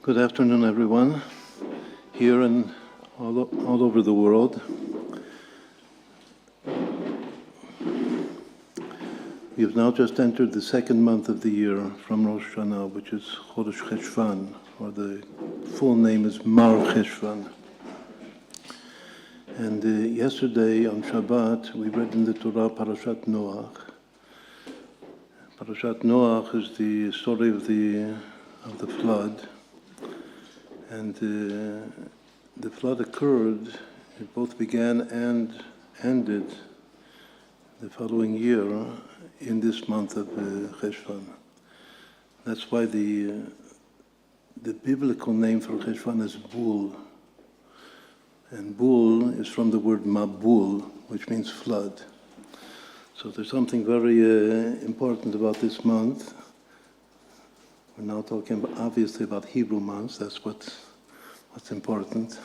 Good afternoon, everyone, here and all over the world. We have now just entered the second month of the year from Rosh Hashanah, which is Chodesh Cheshvan, or the full name is Mar Cheshvan. And yesterday on Shabbat, we read in the Torah Parashat Noach. Parashat Noach is the story of the flood. And the flood occurred, it both began and ended the following year in this month of Cheshvan. That's why the biblical name for Cheshvan is Bul. And Bul is from the word Mabul, which means flood. So there's something very important about this month. We're now talking obviously about Hebrew months, that's what's important.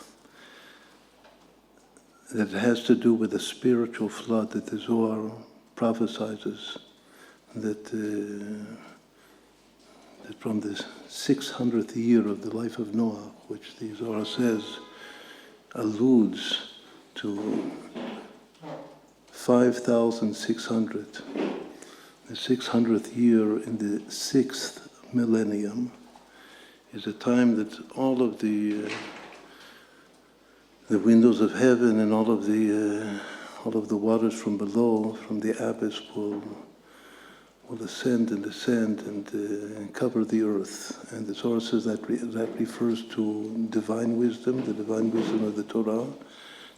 That has to do with the spiritual flood that the Zohar prophesizes, that from the 600th year of the life of Noah, which the Zohar says alludes to 5,600, the 600th year in the 6th millennium, is a time that all of the windows of heaven and all of the waters from below, from the abyss, will ascend and descend and cover the earth. And the Zohar says that refers to divine wisdom, the divine wisdom of the Torah,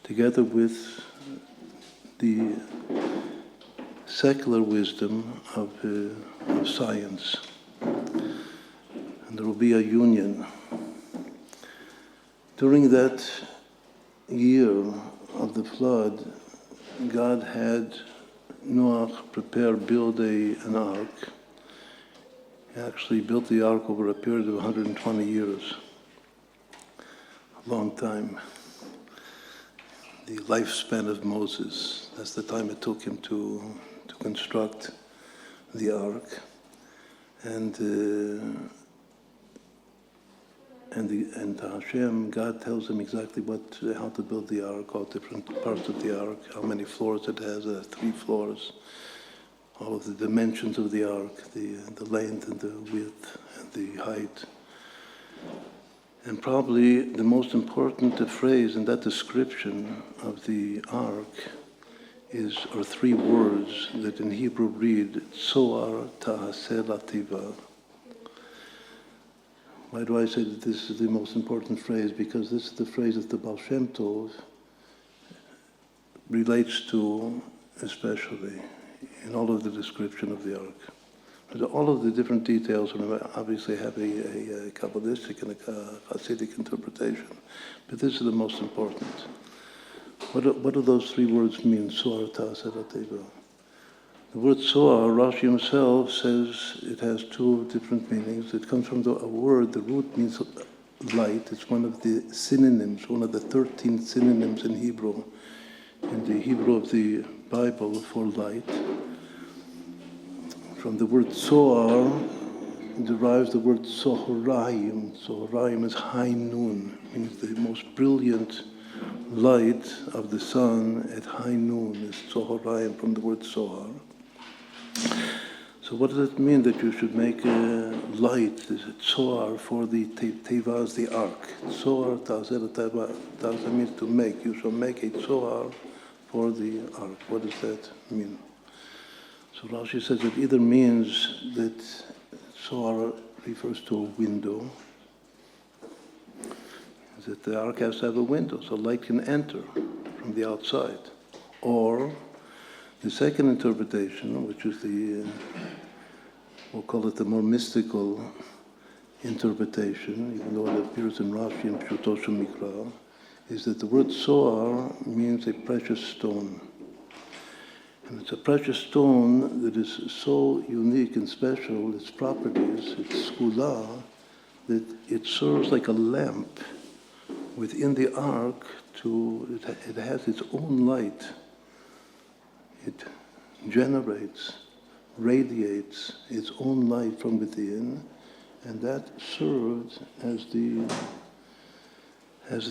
together with the secular wisdom of science. And there will be a union. During that year of the flood, God had Noah build an ark. He actually built the ark over a period of 120 years. A long time. The lifespan of Moses. That's the time it took him to construct the ark. And Hashem, God tells him exactly how to build the ark, all different parts of the ark, how many floors it has. 3 floors, all of the dimensions of the ark, the length and the width and the height. And probably the most important phrase in that description of the ark are 3 words that in Hebrew read, Tzoar Ta'aseh Lativa. Why do I say that this is the most important phrase? Because this is the phrase that the Baal Shem Tov relates to, especially in all of the description of the ark. All of the different details obviously have a Kabbalistic and a Hasidic interpretation, but this is the most important. What do those 3 words mean? Tzoar Ta'aseh Lativa. The word Tzoar, Rashi himself says it has 2 different meanings. It comes from a word, the root means light. It's one of the synonyms, one of the 13 synonyms in Hebrew of the Bible for light. From the word Tzoar derives the word Tzohorayim. Tzohorayim is high noon, means the most brilliant light of the sun at high noon is Tzohorayim, from the word Tzohar. So what does it mean that you should make a light, this Tzoar, for the Tevaz, the ark? Tzoar Ta'aseh means to make. You shall make a Tzoar for the ark. What does that mean? So Rashi says it either means that Tzoar refers to a window, that the ark has to have a window so light can enter from the outside. Or the second interpretation, which is we'll call it the more mystical interpretation, even though it appears in Rashi and Pshuto Mikra, is that the word Tzoar means a precious stone. And it's a precious stone that is so unique and special, its properties, its skula, that it serves like a lamp within the ark. It has its own light. It generates, radiates its own light from within, And that served as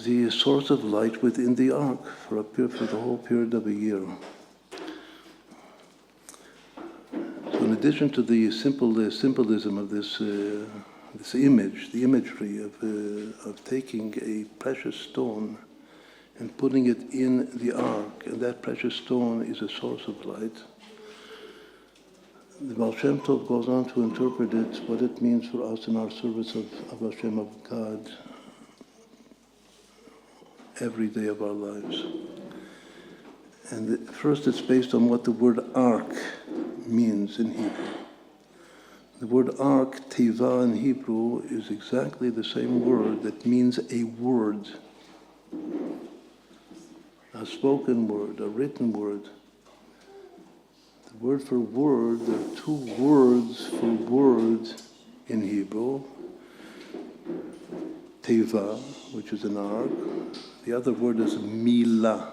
the source of light within the ark for the whole period of a year. So in addition to the symbolism of this image, the imagery of taking a precious stone and putting it in the ark, and that precious stone is a source of light, the Baal Shem Tov goes on to interpret it, what it means for us in our service of Hashem, of God, every day of our lives. And first it's based on what the word ark means in Hebrew. The word ark, teva in Hebrew, is exactly the same word that means a word. A spoken word, a written word. The word for word, there are two words for word in Hebrew. Teva, which is an ark. The other word is milah.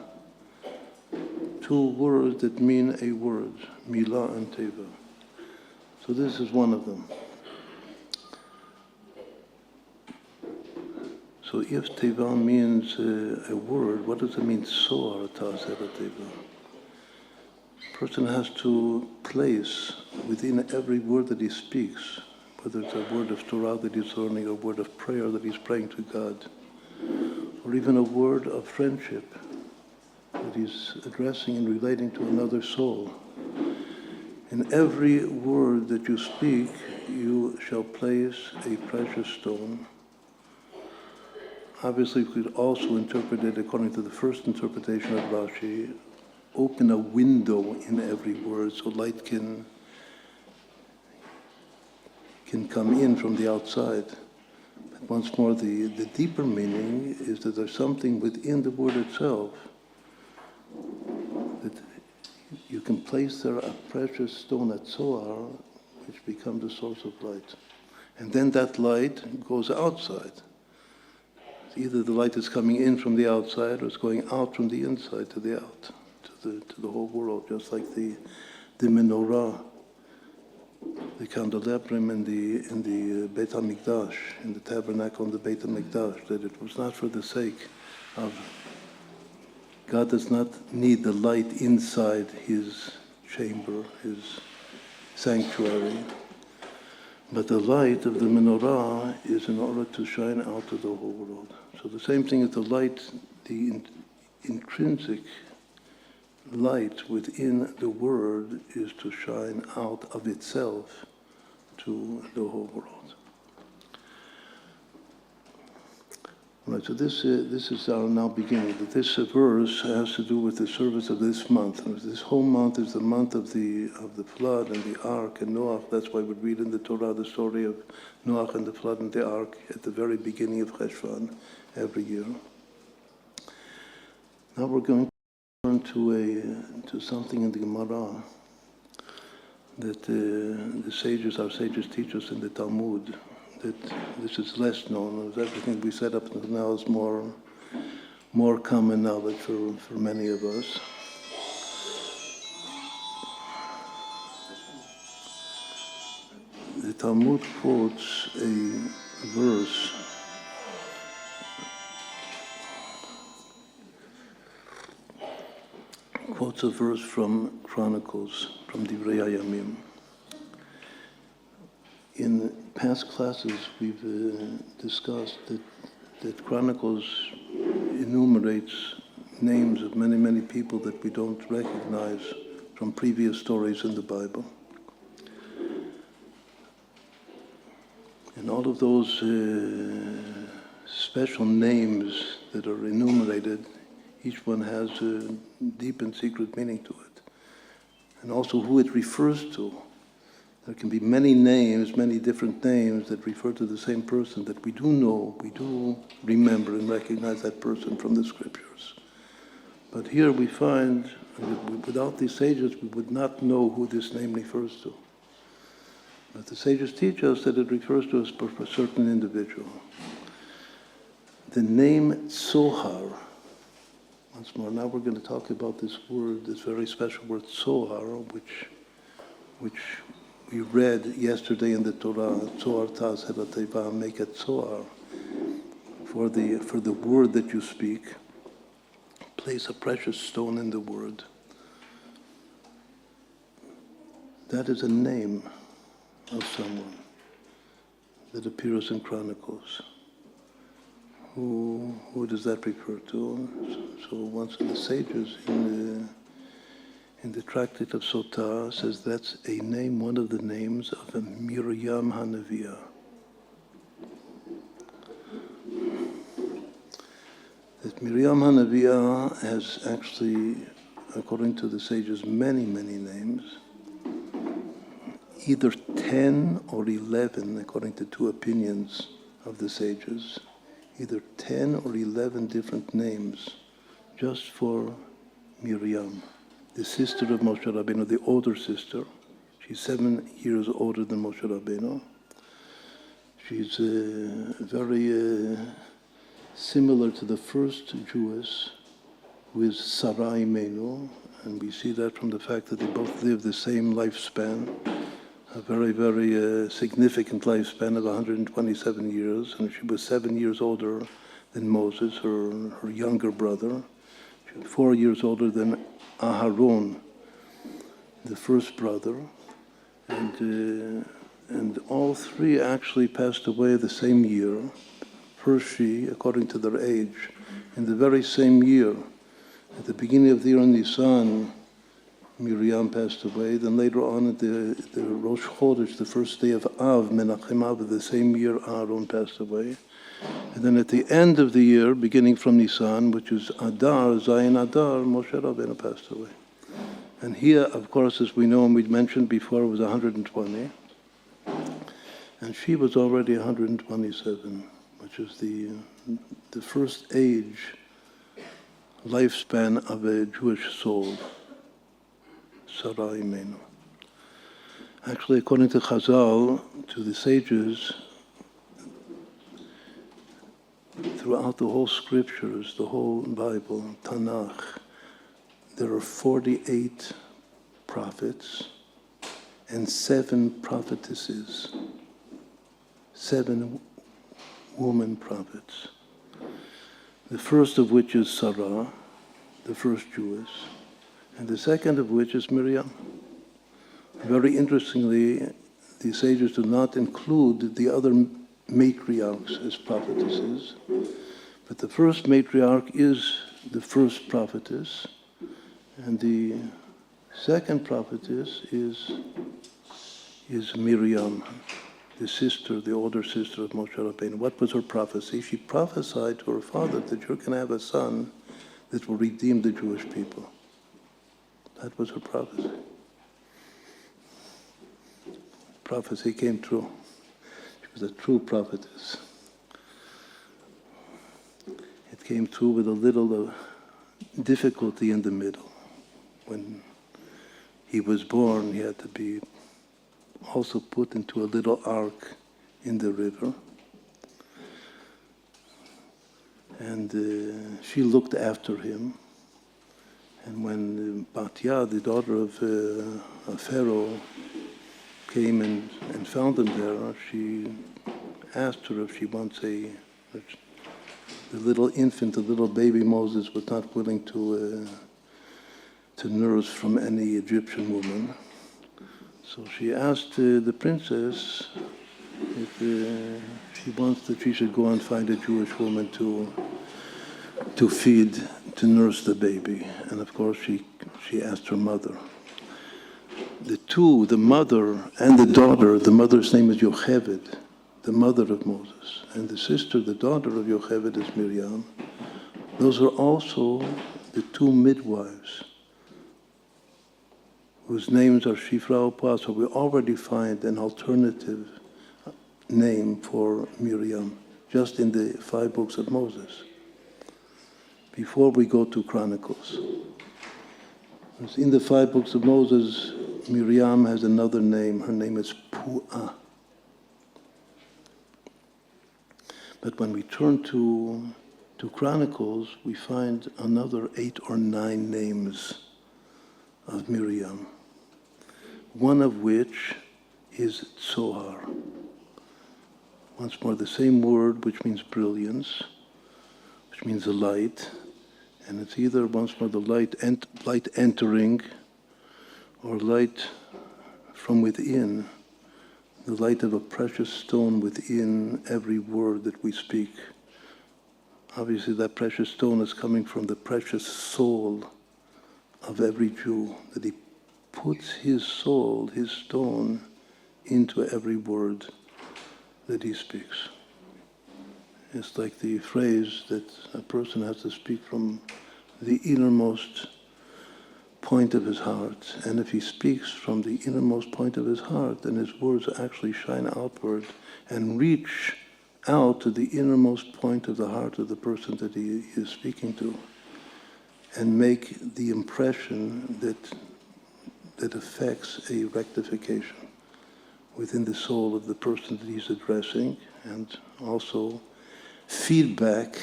Two words that mean a word, milah and teva. So this is one of them. So if teva means a word, what does it mean, soar ta'aseh teva? A person has to place within every word that he speaks, whether it's a word of Torah that he's learning, or a word of prayer that he's praying to God, or even a word of friendship that he's addressing and relating to another soul. In every word that you speak, you shall place a precious stone. Obviously, we could also interpret it according to the first interpretation of Rashi, open a window in every word so light can come in from the outside. But once more, the deeper meaning is that there's something within the word itself that you can place there a precious stone at Zohar, which becomes a source of light. And then that light goes outside. Either the light is coming in from the outside or it's going out from the inside to the out, to the whole world, just like the menorah, the candelabrum in the Beit HaMikdash, in the tabernacle in the Beit HaMikdash, that it was not for the sake of, God does not need the light inside his chamber, his sanctuary, but the light of the menorah is in order to shine out to the whole world. So the same thing as the light, the intrinsic light within the word is to shine out of itself to the whole world. All right, so this is our now beginning. This verse has to do with the service of this month. This whole month is the month of the flood and the ark and Noah. That's why we read in the Torah the story of Noah and the flood and the ark at the very beginning of Cheshvan every year. Now we're going to turn to something in the Gemara that our sages teach us in the Talmud, that this is less known. Everything we set up until now is more common knowledge for many of us. The Talmud quotes a verse from Chronicles, from Divrei Hayamim. In past classes, we've discussed that Chronicles enumerates names of many, many people that we don't recognize from previous stories in the Bible. And all of those special names that are enumerated, each one has a deep and secret meaning to it. And also who it refers to. There can be many names, many different names that refer to the same person that we do know, we do remember and recognize that person from the scriptures. But here we find, without these sages, we would not know who this name refers to. But the sages teach us that it refers to a certain individual. The name Zohar, once more, now we're going to talk about this word, this very special word, Zohar, which we read yesterday in the Torah, Tzohar Ta'aseh Teva, make a Tzohar. For the word that you speak, place a precious stone in the word. That is a name of someone that appears in Chronicles. Who does that refer to? So once the sages in the Tractate of Sotah says that's a name, one of the names of a Miriam Hanaviah. That Miriam Hanaviah has actually, according to the sages, many, many names. Either 10 or 11, according to two opinions of the sages. Either 10 or 11 different names just for Miriam, the sister of Moshe Rabbeinu, the older sister. She's 7 years older than Moshe Rabbeinu. She's very similar to the first Jewess, who is Sarah Imenu, and we see that from the fact that they both live the same lifespan, a very, very significant lifespan of 127 years, and she was 7 years older than Moses, her younger brother. She was 4 years older than Aharon, the first brother, and all three actually passed away the same year. First she, according to their age, in the very same year, at the beginning of the year in Nisan, Miriam passed away. Then later on at the Rosh Chodesh, the first day of Av, Menachem Av, the same year Aaron passed away. And then at the end of the year, beginning from Nisan, which is Adar, Zayin Adar, Moshe Rabbeinu passed away. And here, of course, as we know and we mentioned before, was 120. And she was already 127, which is the first age, lifespan of a Jewish soul. Sarah Imenu. Actually, according to Chazal, to the sages, throughout the whole scriptures, the whole Bible, Tanakh, there are 48 prophets and 7 prophetesses, 7 woman prophets. The first of which is Sarah, the first Jewess, and the second of which is Miriam. Very interestingly, the sages do not include the other matriarchs as prophetesses, but the first matriarch is the first prophetess, and the second prophetess is Miriam, the sister, the older sister of Moshe Rabbeinu. What was her prophecy? She prophesied to her father that you're going to have a son that will redeem the Jewish people. That was her prophecy. Prophecy came true. She was a true prophetess. It came true with a little difficulty in the middle. When he was born, he had to be also put into a little ark in the river. And she looked after him. And when Batya, the daughter of Pharaoh, came and found him there, she asked her if she wants the little infant, the little baby Moses was not willing to nurse from any Egyptian woman. So she asked the princess if she wants that she should go and find a Jewish woman to feed, to nurse the baby. And of course she asked her mother. The two, the mother and the daughter, the mother's name is Yocheved, the mother of Moses. And the sister, the daughter of Yocheved, is Miriam. Those are also the two midwives whose names are Shifra Opa. So we already find an alternative name for Miriam, just in the 5 books of Moses. Before we go to Chronicles. In the 5 books of Moses, Miriam has another name. Her name is Pu'ah. But when we turn to Chronicles, we find another 8 or 9 names of Miriam, one of which is Tzohar. Once more, the same word which means brilliance, which means the light, and it's either once more the light entering or light from within, the light of a precious stone within every word that we speak. Obviously, that precious stone is coming from the precious soul of every Jew, that he puts his soul, his stone, into every word that he speaks. It's like the phrase that a person has to speak from the innermost point of his heart. And if he speaks from the innermost point of his heart, then his words actually shine outward and reach out to the innermost point of the heart of the person that he is speaking to, and make the impression that affects a rectification within the soul of the person that he's addressing, and also feedback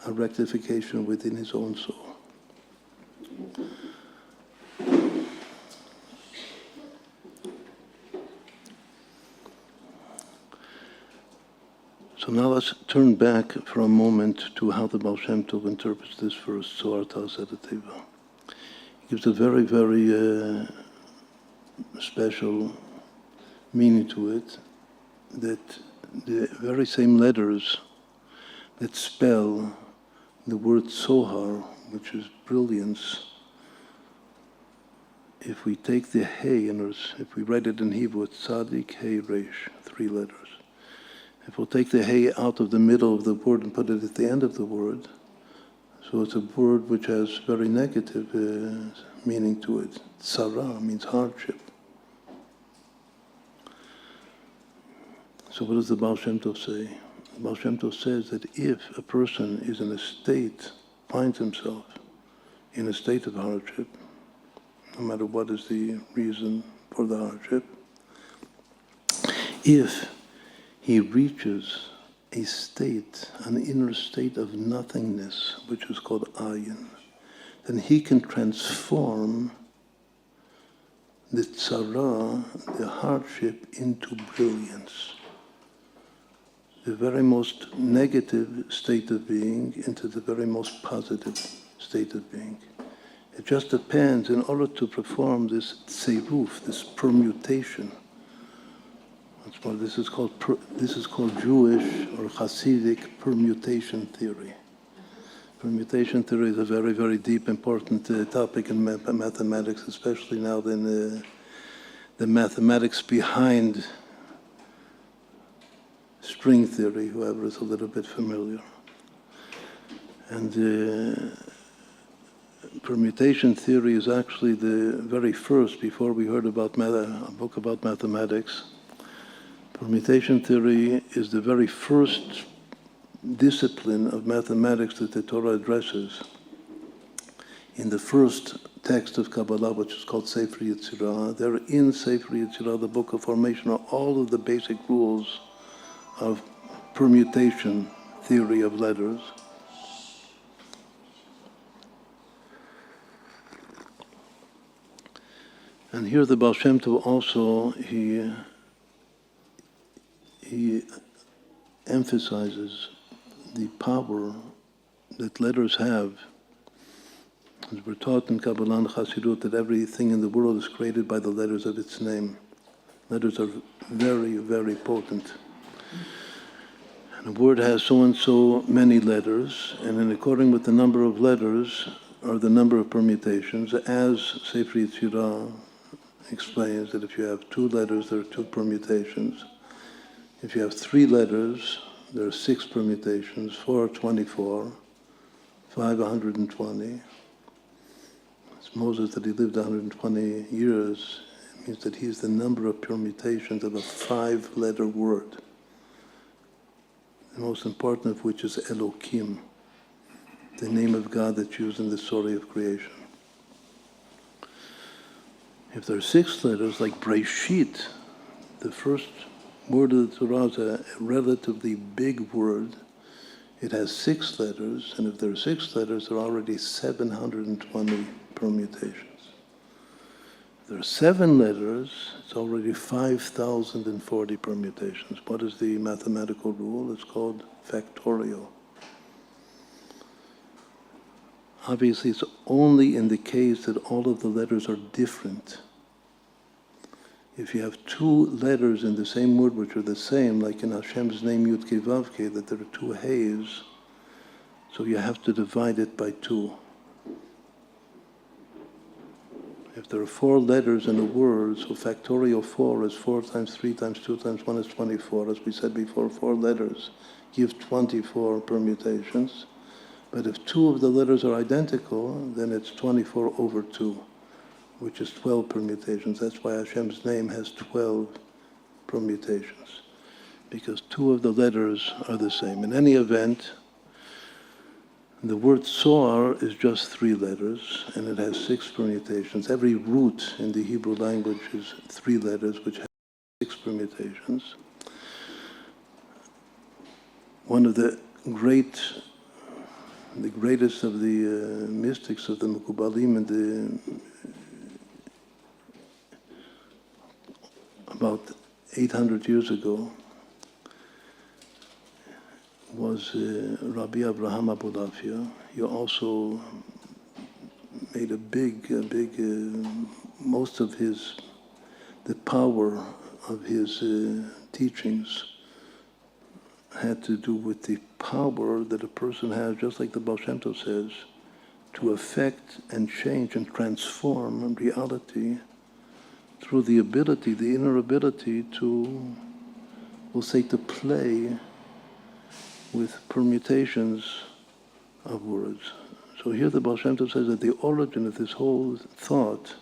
a rectification within his own soul. So now let's turn back for a moment to how the Baal Shem Tov interprets this verse, Zohar Ta'aseh Teva. He gives a very, very special meaning to it, that the very same letters that spell the word Zohar, which is brilliance, if we take the Hey, if we write it in Hebrew, it's Tzadik, Hey, Resh, 3 letters. If we'll take the Hey out of the middle of the word and put it at the end of the word, so it's a word which has very negative meaning to it. Tzara means hardship. So what does the Baal Shem Tov say? The Baal Shem Tov says that if a person is in a state, finds himself in a state of hardship, no matter what is the reason for the hardship, if he reaches a state, an inner state of nothingness, which is called ayin, then he can transform the tzara, the hardship, into brilliance. The very most negative state of being into the very most positive state of being. It just depends, in order to perform this tzeruf, this permutation. This is called Jewish or Hasidic permutation theory. Permutation theory is a very, very deep, important topic in mathematics, especially now in the mathematics behind string theory, whoever is a little bit familiar. And permutation theory is actually the very first, before we heard about a book about mathematics. Permutation theory is the very first discipline of mathematics that the Torah addresses. In the first text of Kabbalah, which is called Sefer Yetzirah, there in Sefer Yetzirah, the book of formation, are all of the basic rules of permutation theory of letters. And here the Baal Shem Tov also, he emphasizes the power that letters have. As we're taught in Kabbalah and Chassidut, that everything in the world is created by the letters of its name. Letters are very, very potent. And a word has so and so many letters, and then according with the number of letters or the number of permutations, as Sefer Yetzirah explains that if you have 2 letters, there are 2 permutations. If you have 3 letters, there are 6 permutations, 4 are 24, 5 120. It's Moses that he lived 120 years. It means that he's the number of permutations of a 5-letter word. The most important of which is Elohim, the name of God that's used in the story of creation. If there are 6 letters, like Breshit, the first word of the Torah is a relatively big word. It has 6 letters, and if there are 6 letters, there are already 720 permutations. There are 7 letters, it's already 5,040 permutations. What is the mathematical rule? It's called factorial. Obviously, it's only in the case that all of the letters are different. If you have 2 letters in the same word which are the same, like in Hashem's name Yud Kei Vav Kei, that there are 2 Heys, so you have to divide it by 2. If there are 4 letters in a word, so factorial 4 is 4 times 3 times 2 times 1 is 24. As we said before, 4 letters give 24 permutations. But if 2 of the letters are identical, then it's 24 over 2, which is 12 permutations. That's why Hashem's name has 12 permutations, because 2 of the letters are the same. In any event, the word Zohar is just 3 letters, and it has 6 permutations. Every root in the Hebrew language is 3 letters, which have 6 permutations. One of the greatest of the mystics of the Mekubalim about 800 years ago was Rabbi Abraham Abulafia. He also made most of the power of his teachings had to do with the power that a person has, just like the Baal Shem Tov says, to affect and change and transform reality through the ability, the inner ability to, we'll say, to play with permutations of words. So here the Baal Shem Tov says that the origin of this whole thought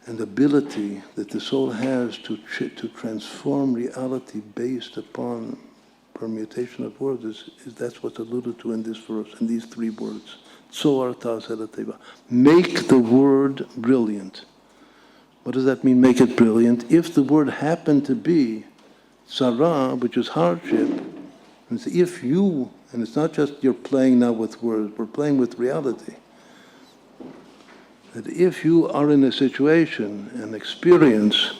and ability that the soul has to transform reality based upon permutation of words is that's what's alluded to in this verse, in these 3 words. Tzohar ta'aseh teva. Make the word brilliant. What does that mean, make it brilliant? If the word happened to be tzara, which is hardship, and if you, and it's not just you're playing now with words, we're playing with reality, that if you are in a situation, an experience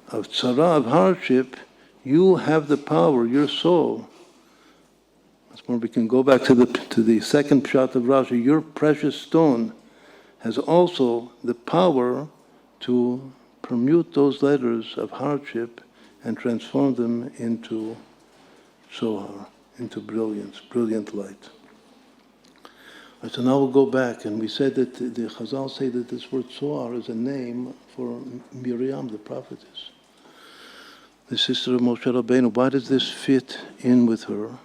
of tzara, of hardship, you have the power, your soul. That's more, we can go back to the second pshat of Rashi. Your precious stone has also the power to permute those letters of hardship and transform them into Zohar, into brilliance, brilliant light. So now we'll go back, and we said that the Chazal say that this word Zohar is a name for Miriam, the prophetess, the sister of Moshe Rabbeinu. Why does this fit in with her?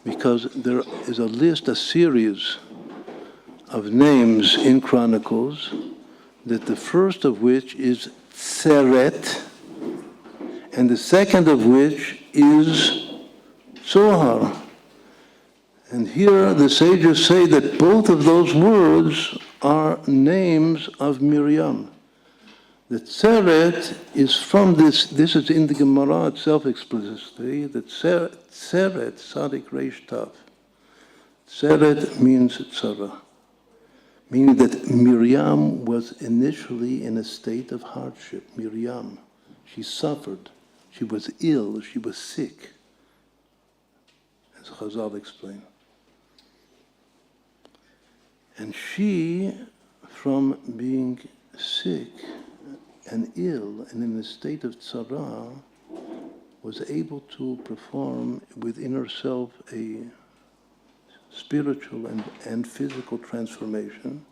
Because there is a list, a series of names in Chronicles, that the first of which is Tseret, and the second of which is Zohar. And here the sages say that both of those words are names of Miriam. The Tseret is from this is in the Gemara itself explicitly, that Tseret, Sadik Reish Tav. Tseret means tzara, meaning that Miriam was initially in a state of hardship. Miriam, she suffered, she was ill, she was sick, as Chazal explained. And she, from being sick and ill and in a state of tzara, was able to perform within herself a spiritual and physical transformation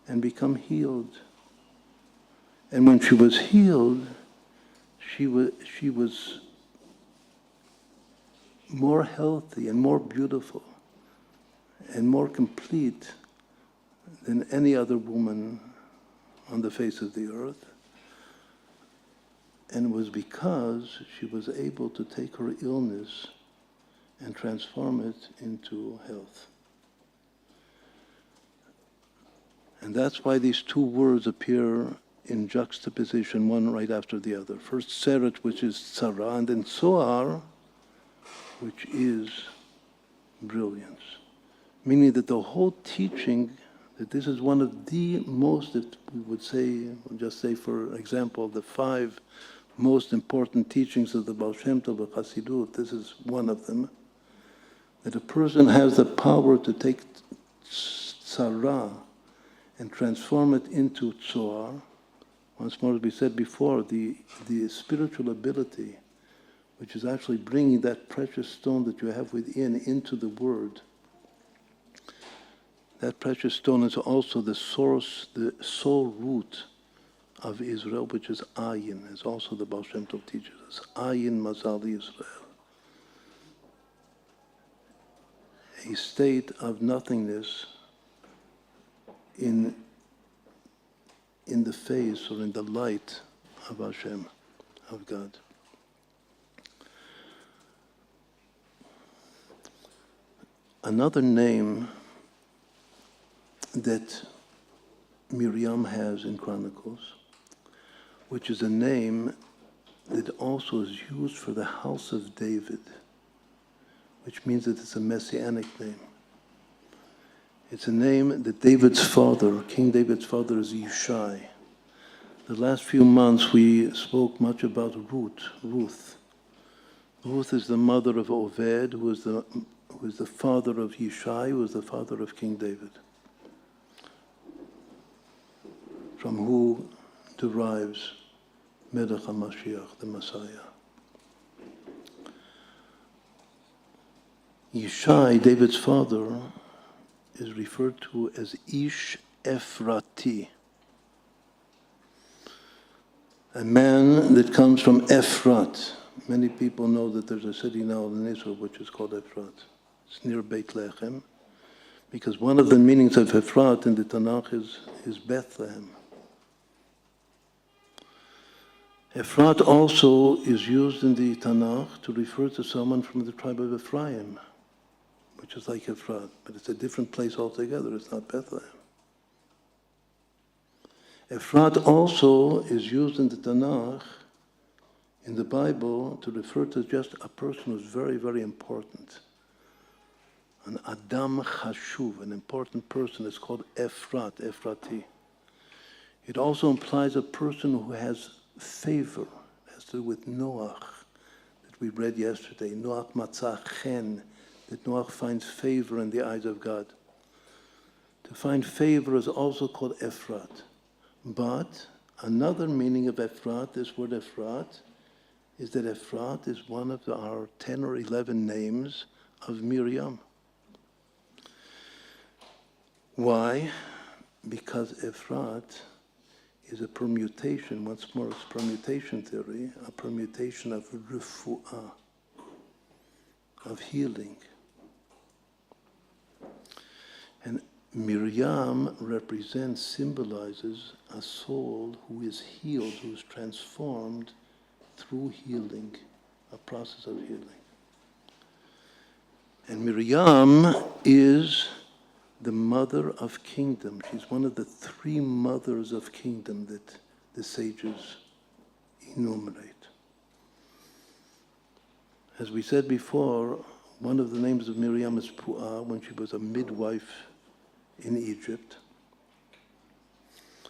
and become healed. And when she was healed, she was more healthy and more beautiful and more complete than any other woman on the face of the earth. And it was because she was able to take her illness and transform it into health. And that's why these 2 words appear in juxtaposition, one right after the other. First Tseret, which is tzara, and then Zohar, which is brilliance. Meaning that the whole teaching that this is one of the most, if we would say, just say for example, the 5 most important teachings of the Baal Shem Tov of Hasidut, this is one of them, that a person has the power to take tzara and transform it into tzoar. Once more, as we said before, the spiritual ability, which is actually bringing that precious stone that you have within into the Word. That precious stone is also the source, the sole root of Israel, which is Ayin, as also the Baal Shem Tov teaches us. Ayin Mazal Yisrael. A state of nothingness in the face or in the light of Hashem, of God. Another name that Miriam has in Chronicles, which is a name that also is used for the house of David, which means that it's a messianic name. It's a name that David's father, King David's father, is Yishai. The last few months we spoke much about Ruth. Ruth is the mother of Oved, who is the father of Yishai, who is the father of King David, from who derives Melech HaMashiach, the Messiah. Yishai, David's father, is referred to as Ish Ephrati, a man that comes from Ephrat. Many people know that there's a city now in Israel which is called Ephrat. It's near Beit Lechem, because one of the meanings of Ephrat in the Tanakh is Bethlehem. Ephrat also is used in the Tanakh to refer to someone from the tribe of Ephraim, which is like Ephrat, but it's a different place altogether. It's not Bethlehem. Ephrat also is used in the Tanakh, in the Bible, to refer to just a person who's very, very important. An Adam Chashuv, an important person, is called Ephrat, Ephrati. It also implies a person who has favor. It has to do with Noach, that we read yesterday. Noach matzah chen, that Noach finds favor in the eyes of God. To find favor is also called Ephrat. But another meaning of Ephrat, this word Ephrat, is that Ephrat is one of our 10 or 11 names of Miriam. Why? Because Ephrat is a permutation, once more it's permutation theory, a permutation of refuah, of healing. And Miriam represents, symbolizes a soul who is healed, who is transformed through healing, a process of healing. And Miriam is the mother of kingdom. She's one of the 3 mothers of kingdom that the sages enumerate. As we said before, one of the names of Miriam is Pu'ah, when she was a midwife in Egypt.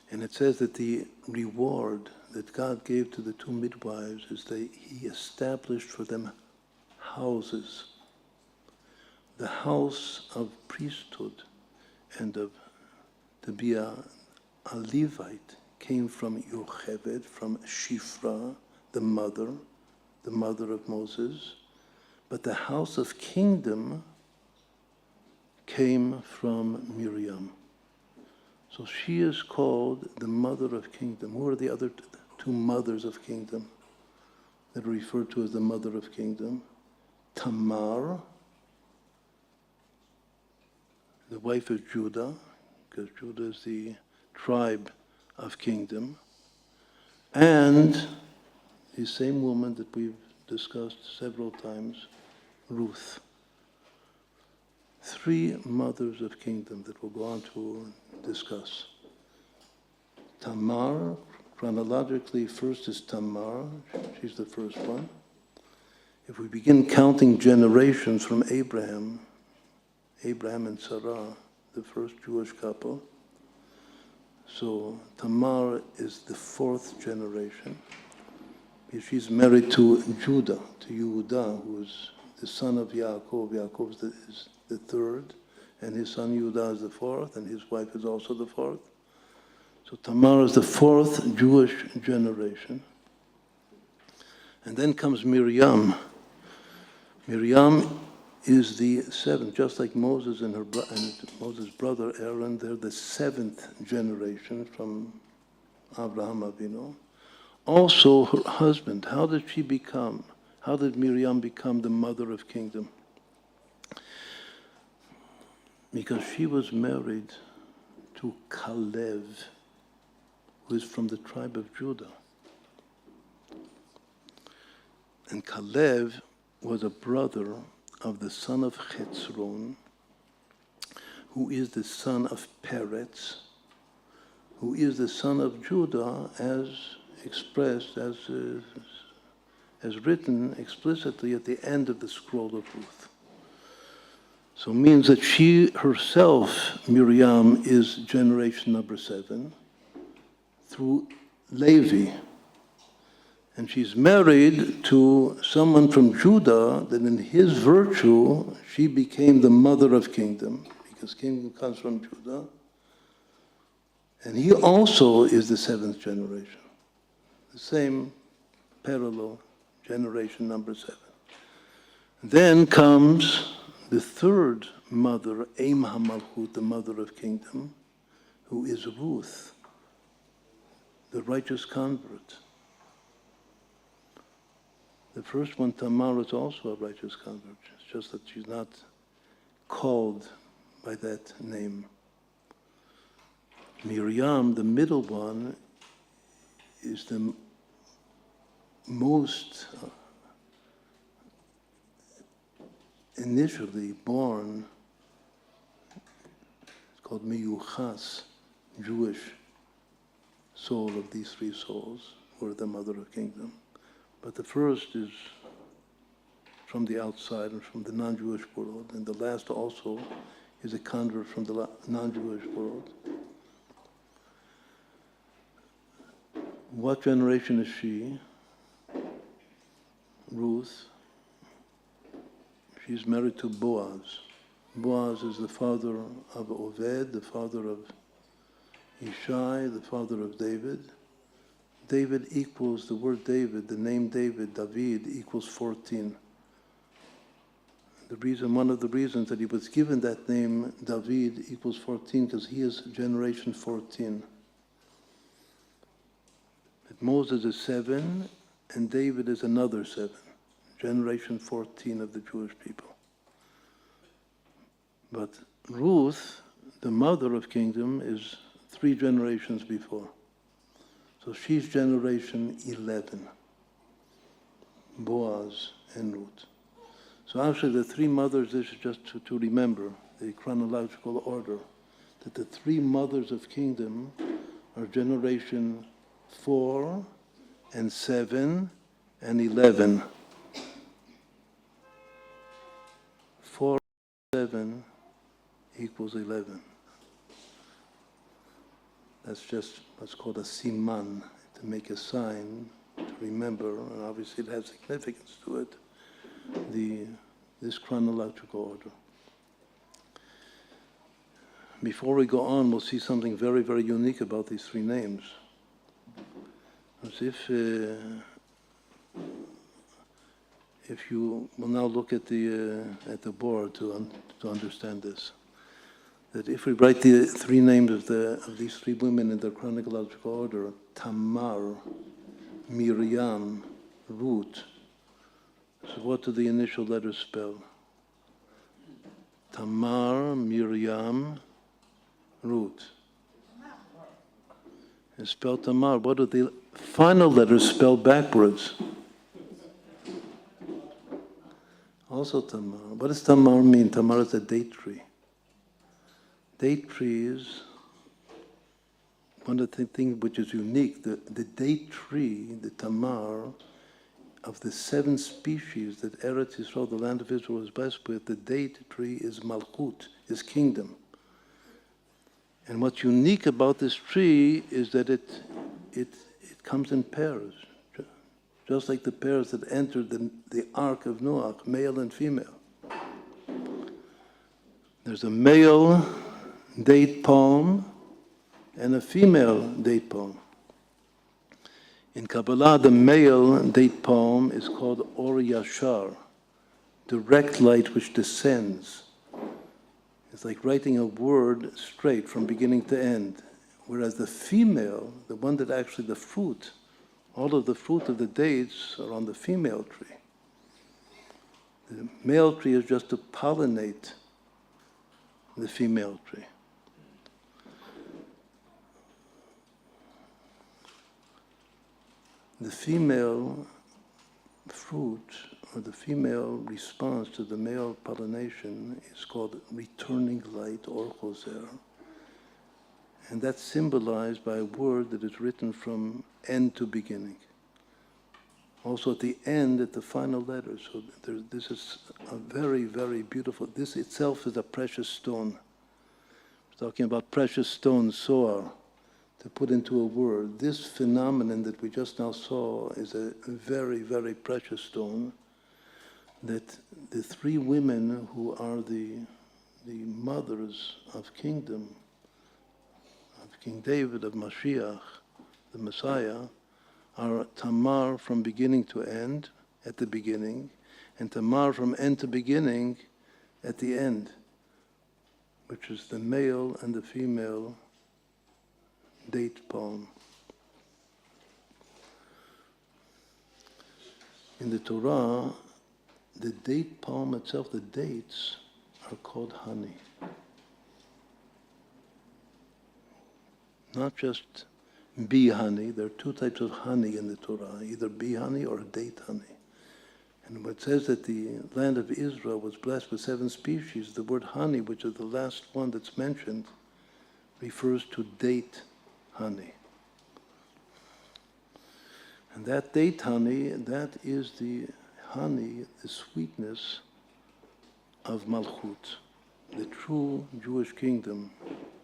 And it says that the reward that God gave to the 2 midwives is that he established for them houses. The house of priesthood and to be a Levite came from Yocheved, from Shifra, the mother of Moses. But the house of kingdom came from Miriam. So she is called the mother of kingdom. Who are the other 2 mothers of kingdom that are referred to as the mother of kingdom? Tamar, the wife of Judah, because Judah is the tribe of kingdom, and the same woman that we've discussed several times, Ruth. 3 mothers of kingdom that we'll go on to discuss. Tamar, chronologically, first is Tamar. She's the first one. If we begin counting generations from Abraham and Sarah, the first Jewish couple, So Tamar is the fourth generation. She's married to Judah, to Yehuda, who is the son of Yaakov. Yaakov is the third, and his son Yehuda is the fourth, and his wife is also the fourth. So Tamar is the fourth Jewish generation. And then comes Miriam. Miriam is the seventh, just like Moses and Moses' brother Aaron. They're the seventh generation from Abraham Avinu. Also, her husband. How did Miriam become the mother of kingdom? Because she was married to Kalev, who is from the tribe of Judah. And Kalev was a brother of the son of Chetzron, who is the son of Peretz, who is the son of Judah, as expressed, as written explicitly at the end of the scroll of Ruth. So it means that she herself, Miriam, is generation number 7 through Levi. And she's married to someone from Judah, that in his virtue, she became the mother of kingdom, because kingdom comes from Judah. And he also is the 7th generation. The same parallel, generation number 7. Then comes the third mother, Eim HaMalchut, the mother of kingdom, who is Ruth, the righteous convert. The first one, Tamar, is also a righteous convert. It's just that she's not called by that name. Miriam, the middle one, is the most initially born, it's called Miyuchas, Jewish soul of these 3 souls, or the mother of kingdom. But the first is from the outside and from the non-Jewish world, and the last also is a convert from the non-Jewish world. What generation is she? Ruth. She's married to Boaz. Boaz is the father of Oved, the father of Ishai, the father of David. David equals, the word David, the name David, David, equals 14. One of the reasons that he was given that name, David, equals 14, because he is generation 14. But Moses is 7, and David is another 7, generation 14 of the Jewish people. But Ruth, the mother of kingdom, is 3 generations before. So she's generation 11, Boaz and Ruth. So actually the 3 mothers, this is just to remember the chronological order, that the 3 mothers of kingdom are generation 4 and 7 and 11. 4 and 7 equals 11. That's just what's called a siman, to make a sign, to remember, and obviously it has significance to it, this chronological order. Before we go on, we'll see something very, very unique about these 3 names. As if you will now look at the board to understand this. That if we write the 3 names of these 3 women in their chronological order, Tamar, Miriam, Ruth, so what do the initial letters spell? Tamar, Miriam, Ruth. And spell Tamar. What do the final letters spell backwards? Also Tamar. What does Tamar mean? Tamar is a date tree. Date trees, one of the things which is unique, the date tree, the Tamar, of the 7 species that Eretz Yisrael, the land of Israel, is blessed with, the date tree is Malchut, is kingdom. And what's unique about this tree is that it comes in pairs, just like the pairs that entered the Ark of Noah, male and female. There's a male date palm and a female date palm. In Kabbalah, the male date palm is called Or Yashar, direct light which descends. It's like writing a word straight from beginning to end. Whereas the female, the one that actually the fruit, all of the fruit of the dates are on the female tree. The male tree is just to pollinate the female tree. The female fruit, or the female response to the male pollination, is called returning light or choser. And that's symbolized by a word that is written from end to beginning. Also at the end, at the final letter. So this is a very, very beautiful, this itself is a precious stone. We're talking about precious stones, soar, to put into a word. This phenomenon that we just now saw is a very, very precious stone that the three women who are the mothers of kingdom, of King David, of Mashiach, the Messiah, are Tamar from beginning to end, at the beginning, and Tamar from end to beginning, at the end, which is the male and the female date palm. In the Torah, the date palm itself, the dates, are called honey. Not just bee honey. There are two types of honey in the Torah, either bee honey or date honey. And when it says that the land of Israel was blessed with 7 species, the word honey, which is the last one that's mentioned, refers to date honey. And that date honey, that is the honey, the sweetness of Malchut, the true Jewish kingdom,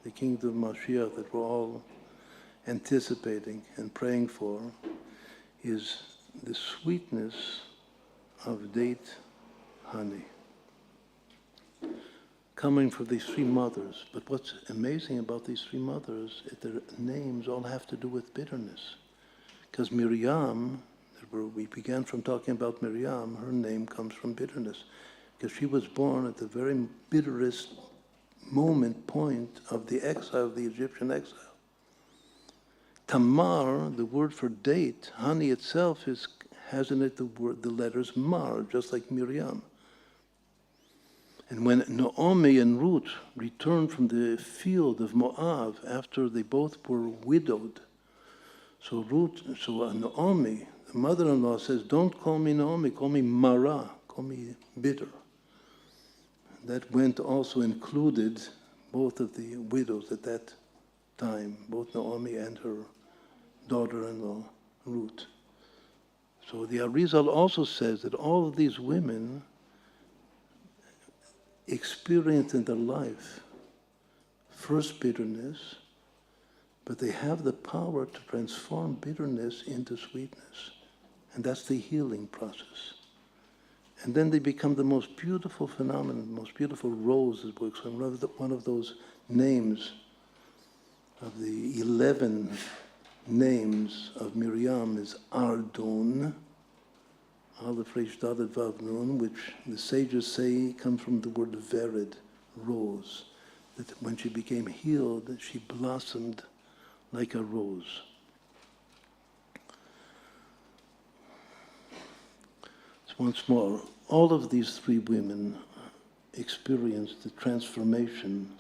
the kingdom of Mashiach that we're all anticipating and praying for, is the sweetness of date honey coming from these 3 mothers. But what's amazing about these 3 mothers is their names all have to do with bitterness. Because Miriam, we began from talking about Miriam, her name comes from bitterness. Because she was born at the very bitterest point of the exile, of the Egyptian exile. Tamar, the word for date, honey itself has in it the letters Mar, just like Miriam. And when Naomi and Ruth returned from the field of Moab after they both were widowed, so Naomi, the mother-in-law, says, "Don't call me Naomi, call me Mara, call me bitter." That went also included both of the widows at that time, both Naomi and her daughter-in-law, Ruth. So the Arizal also says that all of these women experience in their life first bitterness, but they have the power to transform bitterness into sweetness. And that's the healing process. And then they become the most beautiful phenomenon, the most beautiful rose, as books. One of those names of the 11 names of Miriam is Ardon, Aleph Resh Dalet Vav Nun, which the sages say comes from the word vered, rose. That when she became healed, she blossomed like a rose. So once more, all of these 3 women experienced the transformation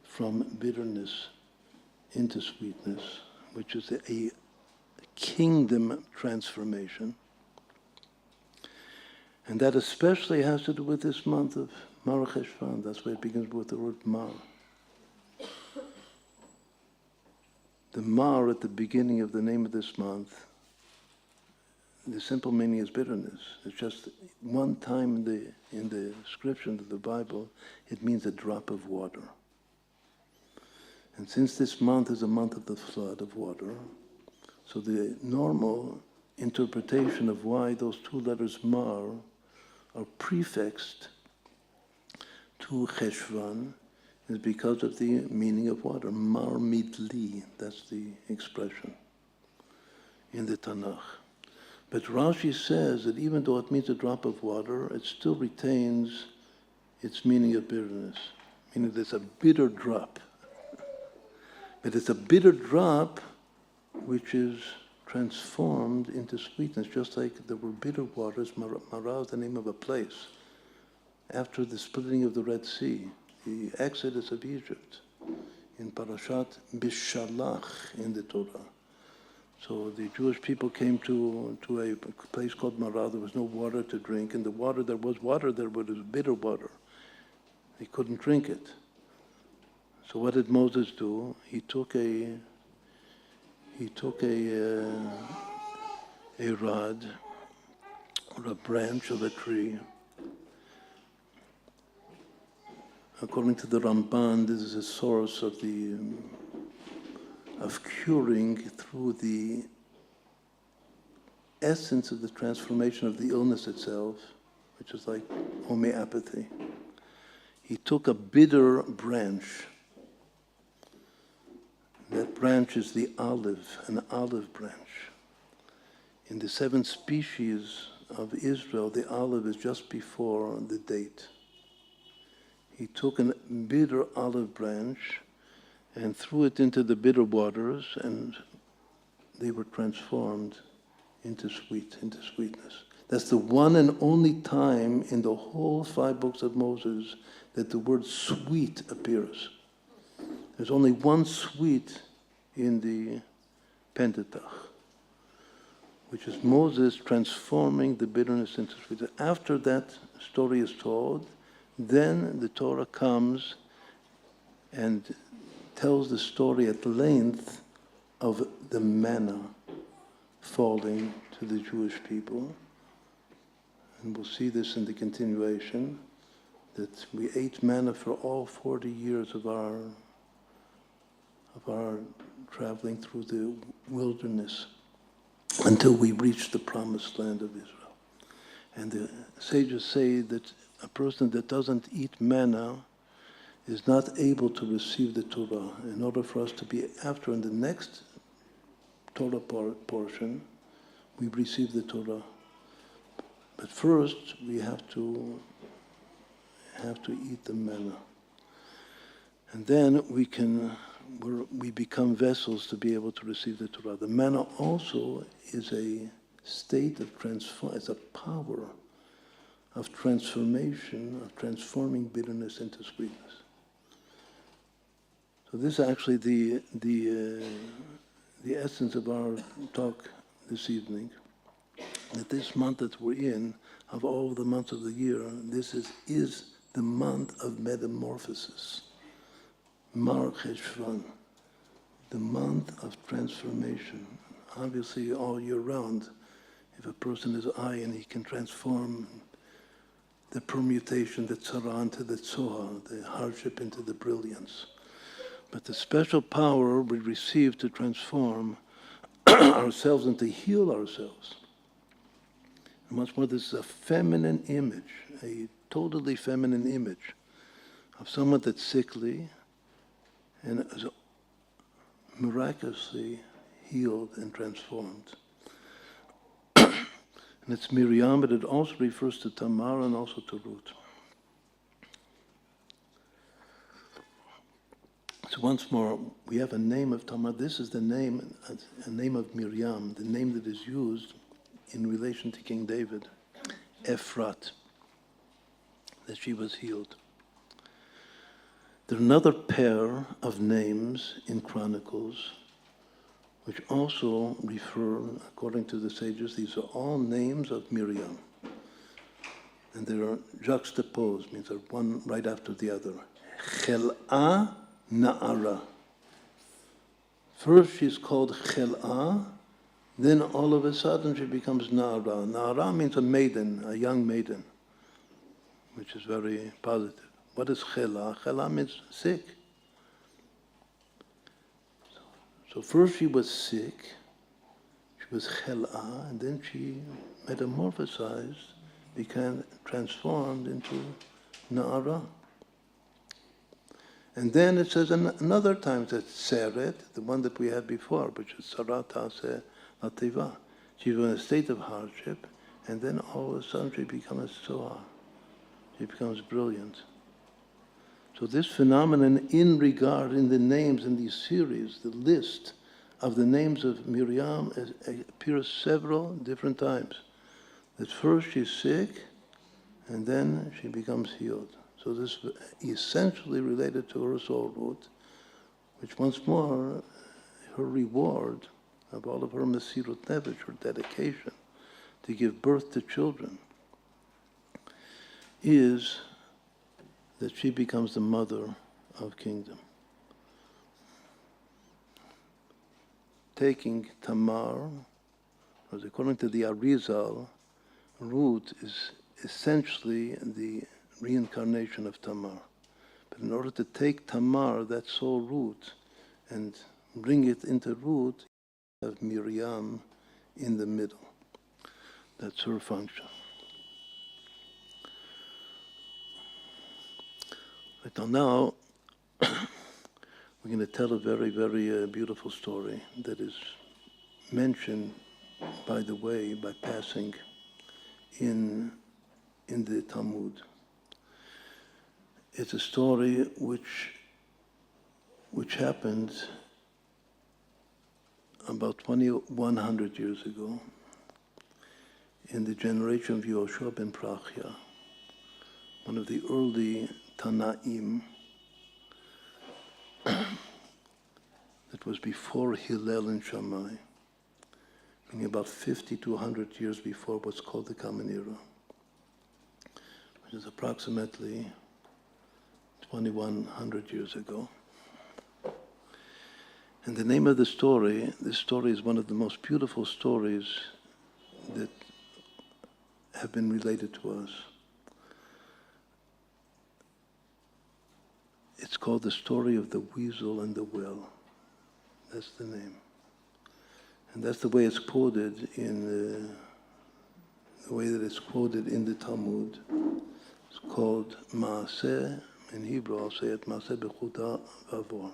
from bitterness into sweetness, which is a kingdom transformation. And that especially has to do with this month of Mar Cheshvan. That's why it begins with the word Mar. The Mar at the beginning of the name of this month, the simple meaning is bitterness. It's just one time in the description of the Bible, it means a drop of water. And since this month is a month of the flood of water, so the normal interpretation of why those two letters Mar are prefixed to Cheshvan is because of the meaning of water. Mar midli, that's the expression in the Tanakh. But Rashi says that even though it means a drop of water, it still retains its meaning of bitterness, meaning there's a bitter drop. But it's a bitter drop which is transformed into sweetness, just like there were bitter waters. Marah is the name of a place. After the splitting of the Red Sea, the exodus of Egypt, in Parashat Bishalach in the Torah. So the Jewish people came to a place called Marah. There was no water to drink, and the water, there was bitter water. They couldn't drink it. So what did Moses do? He took a rod or a branch of a tree. According to the Ramban, this is a source of curing through the essence of the transformation of the illness itself, which is like homeopathy. He took a bitter branch. That branch is the olive, an olive branch. In the 7 species of Israel, the olive is just before the date. He took a bitter olive branch and threw it into the bitter waters, and they were transformed into sweetness. That's the one and only time in the whole 5 books of Moses that the word sweet appears. There's only one sweet in the Pentateuch, which is Moses transforming the bitterness into sweetness. After that story is told, then the Torah comes and tells the story at length of the manna falling to the Jewish people. And we'll see this in the continuation, that we ate manna for all 40 years of our traveling through the wilderness until we reached the promised land of Israel. And the sages say that a person that doesn't eat manna is not able to receive the Torah. In order for us to be after in the next Torah portion, we receive the Torah. But first, we have to eat the manna. And then we become vessels to be able to receive the Torah. The manna also is a state of it's a power of transformation, of transforming bitterness into sweetness. So this is actually the essence of our talk this evening. That this month that we're in, of all the months of the year, this is the month of metamorphosis. Mar Cheshvan, the month of transformation. Obviously, all year round, if a person is ayin, he can transform the permutation, the tzara into the tzoha, the hardship into the brilliance. But the special power we receive to transform ourselves and to heal ourselves. And much more, this is a feminine image, a totally feminine image of someone that's sickly and is miraculously healed and transformed. And it's Miriam, but it also refers to Tamar and also to Ruth. So once more, we have a name of Tamar. This is the name, a name of Miriam, the name that is used in relation to King David, Ephrat, that she was healed. There are another pair of names in Chronicles which also refer, according to the sages, these are all names of Miriam. And they are juxtaposed, means they're one right after the other. Chel'ah Na'ara. First she's called Chel'ah, then all of a sudden she becomes Na'ara. Na'ara means a maiden, a young maiden, which is very positive. What is Chel'ah? Chel'ah means sick. So first she was sick, she was chel'ah, and then she metamorphosized, became transformed into na'ara. And then it says another time that Seret, the one that we had before, which is Sarat Taseh Lativa. She was in a state of hardship, and then all of a sudden she becomes a Soha. She becomes brilliant. So this phenomenon in the names in these series, the list of the names of Miriam appears several different times. That first she's sick, and then she becomes healed. So this is essentially related to her soul root, which once more, her reward of all of her mesirut nefesh, her dedication to give birth to children, is that she becomes the mother of kingdom. Taking Tamar, as according to the Arizal, root is essentially the reincarnation of Tamar. But in order to take Tamar, that soul root, and bring it into root, you have Miriam in the middle. That's her function. Right now, we're going to tell a very, very beautiful story that is mentioned, by the way, by passing in the Talmud. It's a story which happened about 2,100 years ago in the generation of Yehoshua ben Prachia, one of the early Tanaim that was before Hillel and Shammai, meaning about 50 to 100 years before what's called the Common Era, which is approximately 2,100 years ago. And the name of the story, this story is one of the most beautiful stories that have been related to us. It's called the story of the Weasel and the Well. That's the name. And that's the way it's quoted in the way that it's quoted in the Talmud. It's called Maaseh. In Hebrew, I'll say it, Maaseh Bechuda Vavor.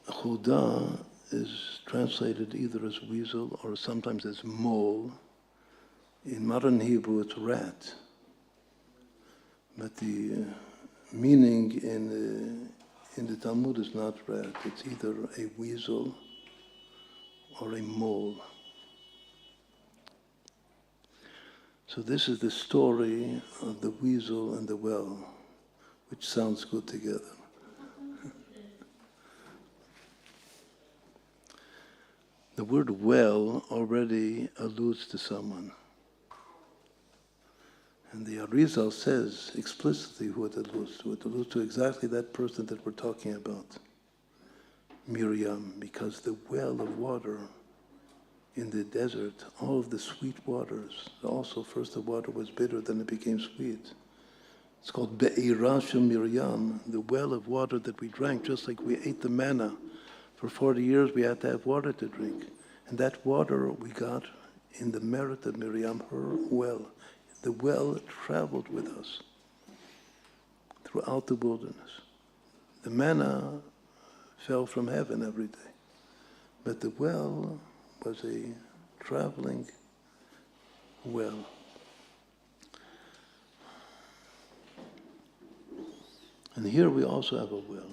Chuda is translated either as weasel or sometimes as mole. In modern Hebrew, it's rat. But the meaning in the Talmud is not rat. It's either a weasel or a mole. So this is the story of the weasel and the well, which sounds good together. The word well already alludes to someone. And the Arizal says explicitly who it alludes to. It alludes to exactly that person that we're talking about, Miriam, because the well of water in the desert, all of the sweet waters, also first the water was bitter, then it became sweet. It's called Be'ira Shel Miriam, the well of water that we drank, just like we ate the manna. For 40 years we had to have water to drink. And that water we got in the merit of Miriam, her well. The well traveled with us throughout the wilderness. The manna fell from heaven every day. But the well was a traveling well. And here we also have a well.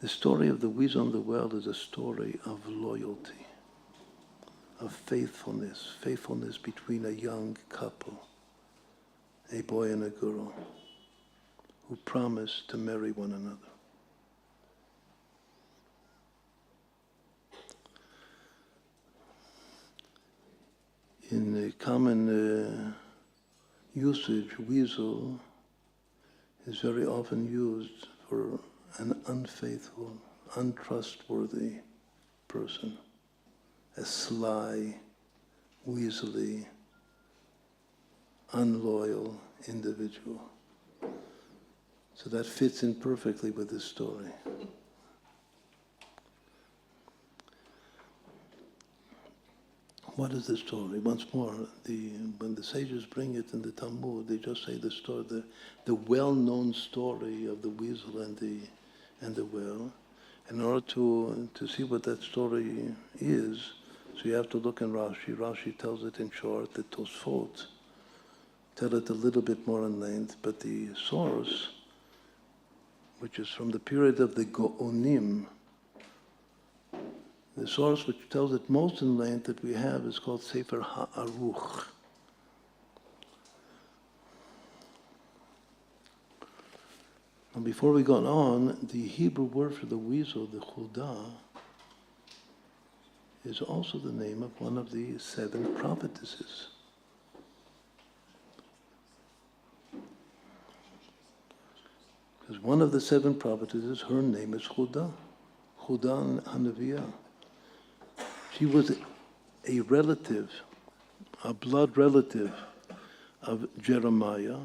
The story of the weasel and the well is a story of loyalty, of faithfulness between a young couple, a boy and a girl, who promised to marry one another. In the common usage, weasel is very often used for an unfaithful, untrustworthy person, a sly, weaselly unloyal individual. So that fits in perfectly with this story. What is the story? Once more, when the sages bring it in the Talmud, they just say the story, the well-known story of the weasel and the well. In order to see what that story is, so you have to look in Rashi. Rashi tells it in short. The Tosfot tell it a little bit more in length, but the source, which is from the period of the Go'onim, the source which tells it most in length that we have is called Sefer HaAruch. And before we go on, the Hebrew word for the weasel, the chudah, is also the name of one of the 7 prophetesses. Because one of the 7 prophetesses, her name is Chudah, Chudah Hanaviyah. She was a relative, a blood relative of Jeremiah,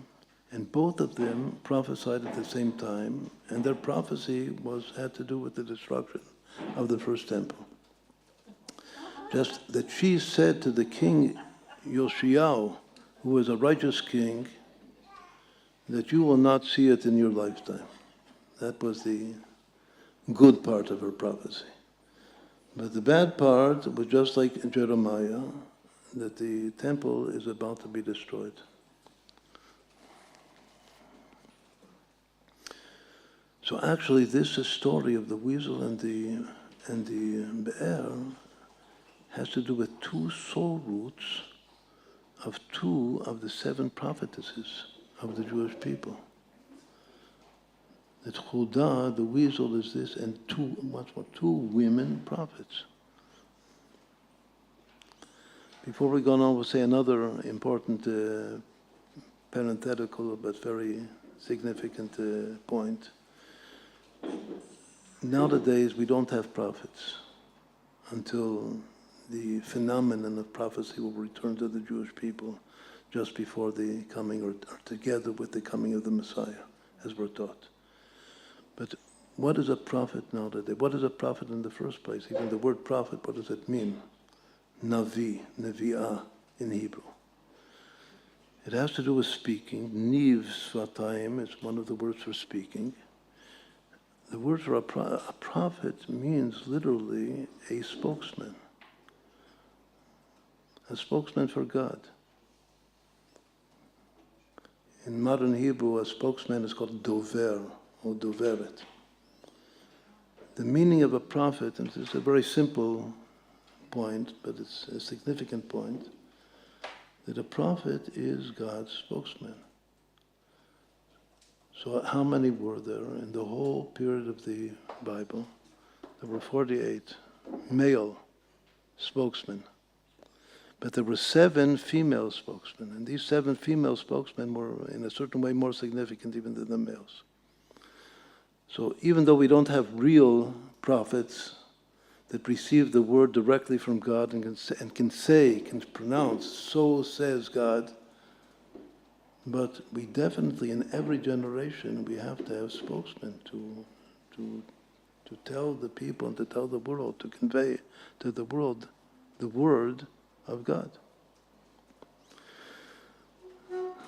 and both of them prophesied at the same time, and their prophecy had to do with the destruction of the first temple. Just that she said to the king Yoshiyahu, who was a righteous king, that you will not see it in your lifetime. That was the good part of her prophecy. But the bad part was just like Jeremiah, that the temple is about to be destroyed. So actually this story of the weasel and the bear has to do with 2 soul roots of 2 of the 7 prophetesses of the Jewish people. That Chudah, the weasel, is this, and 2 women prophets. Before we go on, we'll say another important parenthetical but very significant point. Nowadays, we don't have prophets until the phenomenon of prophecy will return to the Jewish people just before the coming, or together with the coming of the Messiah, as we're taught. But what is a prophet nowadays? What is a prophet in the first place? Even the word prophet, what does it mean? Navi, Nevi'ah in Hebrew. It has to do with speaking. Niv Svatayim is one of the words for speaking. The word for a prophet means literally a spokesman for God. In modern Hebrew, a spokesman is called dover or doveret. The meaning of a prophet, and it's a very simple point, but it's a significant point, that a prophet is God's spokesman. So how many were there in the whole period of the Bible? There were 48 male spokesmen. But there were 7 female spokesmen, and these 7 female spokesmen were in a certain way more significant even than the males. So even though we don't have real prophets that receive the word directly from God and can pronounce, so says God, but we definitely, in every generation, we have to have spokesmen to tell the people and to tell the world, to convey to the world the word of God.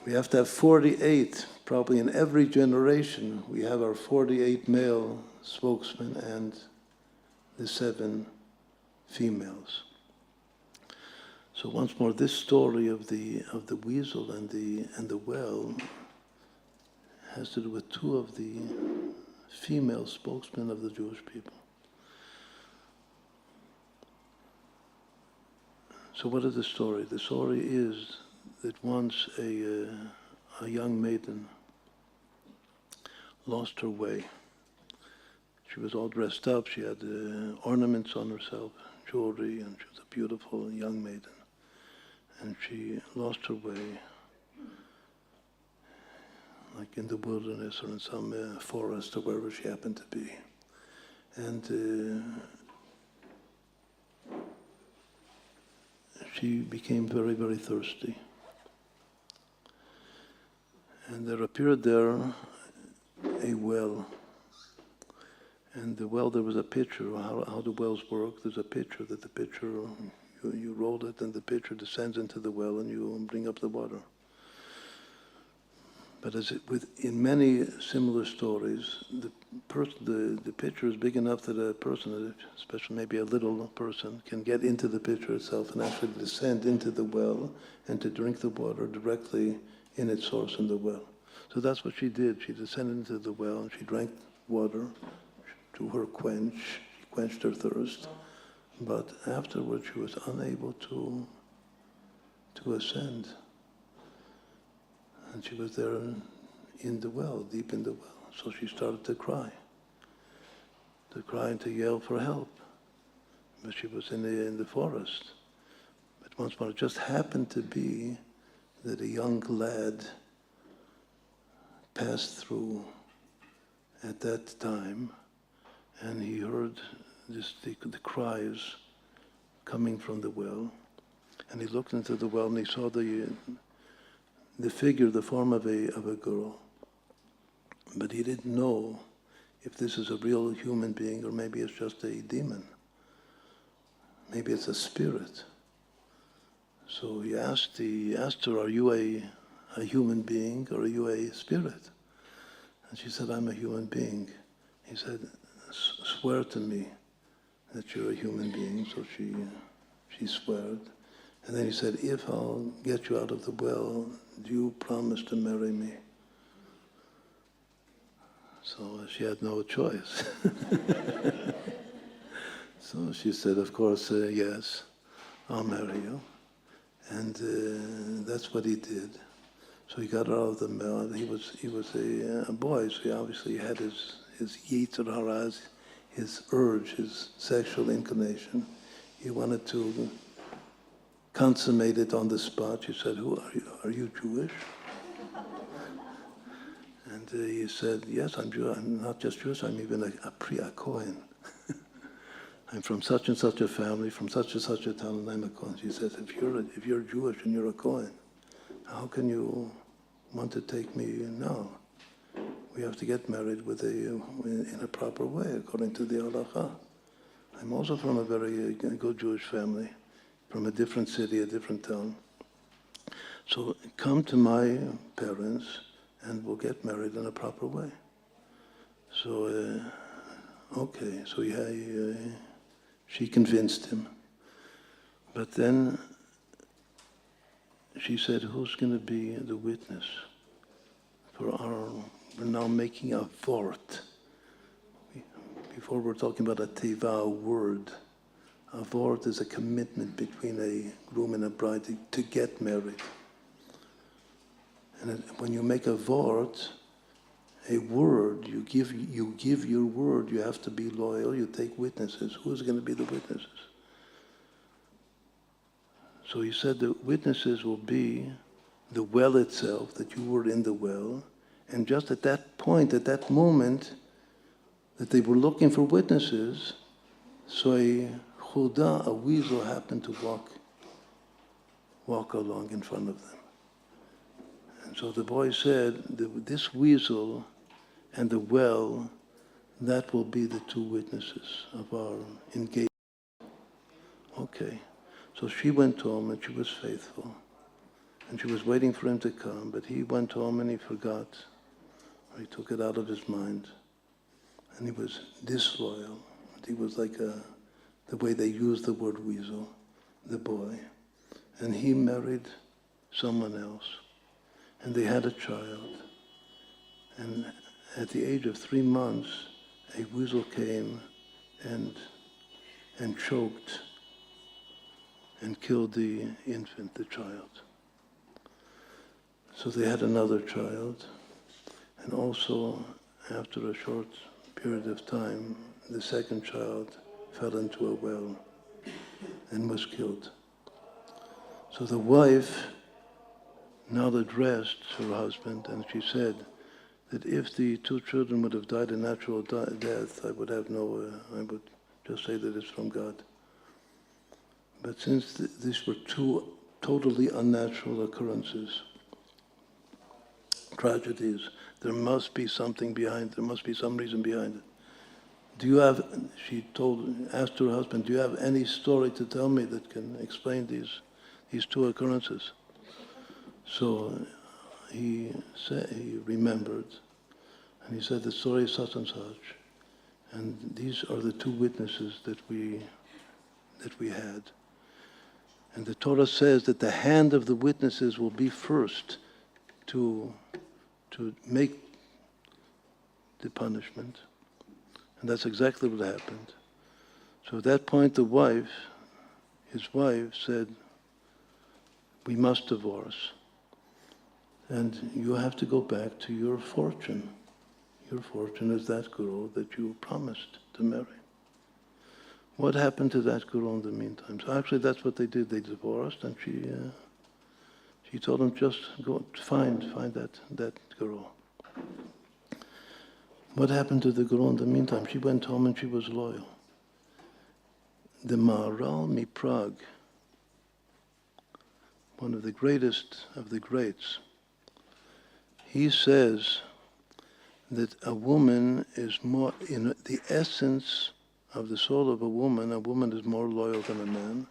We have to have 48, probably in every generation, we have our 48 male spokesmen and the 7 females. So once more, this story of the weasel and the well has to do with 2 of the female spokesmen of the Jewish people. So what is the story? The story is that once a young maiden lost her way. She was all dressed up. She had ornaments on herself, jewelry, and she was a beautiful young maiden. And she lost her way, like in the wilderness or in some forest or wherever she happened to be. And she became very, very thirsty. And there appeared there a well. And the well, there was a pitcher. How the wells work, there's a pitcher, that the pitcher, you roll it and the pitcher descends into the well and you bring up the water. But in many similar stories, the pitcher is big enough that a person, especially maybe a little person, can get into the pitcher itself and actually descend into the well and to drink the water directly in its source in the well. So that's what she did. She descended into the well and she drank water to her quench. She quenched her thirst. But afterwards she was unable to ascend. And she was there in the well, deep in the well. So she started to cry and to yell for help. But she was in the forest. But once more, it just happened to be that a young lad passed through at that time, and he heard the cries coming from the well. And he looked into the well and he saw the figure, the form of a girl. But he didn't know if this is a real human being or maybe it's just a demon. Maybe it's a spirit. So he asked her, are you a human being or are you a spirit? And she said, I'm a human being. He said, swear to me that you're a human being. So she sweared. And then he said, if I'll get you out of the well, do you promise to marry me? So she had no choice. So she said, of course, yes, I'll marry you. And that's what he did. So he got her out of the well. He was a boy, so he obviously had his yetzer hara, his urge, his sexual inclination. He wanted to consummate it on the spot. She said, who are you? Are you Jewish? And he said, yes, I'm Jewish. I'm not just Jewish, I'm even a Kohen. I'm from such and such a family, from such and such a town, and I'm a Kohen. She says, if you're Jewish and you're a Kohen, how can you want to take me now? We have to get married in a proper way, according to the halakha. I'm also from a very good Jewish family, from a different city, a different town. So come to my parents and we'll get married in a proper way. So, okay, so she convinced him. But then she said, who's going to be the witness for we're now making a vort. Before we're talking about a teva, a word. A vort is a commitment between a groom and a bride to get married. And when you make a vort, a word, you give your word, you have to be loyal, you take witnesses. Who's going to be the witnesses? So he said the witnesses will be the well itself, that you were in the well, and just at that point, at that moment, that they were looking for witnesses, so a weasel happened to walk along in front of them. And so the boy said, this weasel and the well, that will be the two witnesses of our engagement. Okay. So she went home and she was faithful. And she was waiting for him to come, but he went home and he forgot. Or he took it out of his mind. And he was disloyal. He was like the way they use the word weasel, the boy. And he married someone else. And they had a child. And at the age of 3 months, a weasel came and choked and killed the infant, the child. So they had another child. And also, after a short period of time, the second child fell into a well and was killed. So the wife now addressed her husband, and she said that if the 2 children would have died a natural death, I would just say that it's from God. But since these were 2 totally unnatural occurrences, tragedies. There must be something behind. There must be some reason behind it. Do you have? Asked her husband, "Do you have any story to tell me that can explain these two occurrences?" So he remembered, and he said, "The story is such and such, and these are the two witnesses that we had." And the Torah says that the hand of the witnesses will be first to make the punishment. And that's exactly what happened. So at that point, his wife said, "We must divorce. And you have to go back to your fortune. Your fortune is that girl that you promised to marry." What happened to that girl in the meantime? So actually that's what they did. They divorced, and she told him, "Just go find that girl." What happened to the girl in the meantime? She went home and she was loyal. The Maharal Prague, one of the greatest of the greats, he says that a woman is more, in the essence of the soul of a woman is more loyal than a man.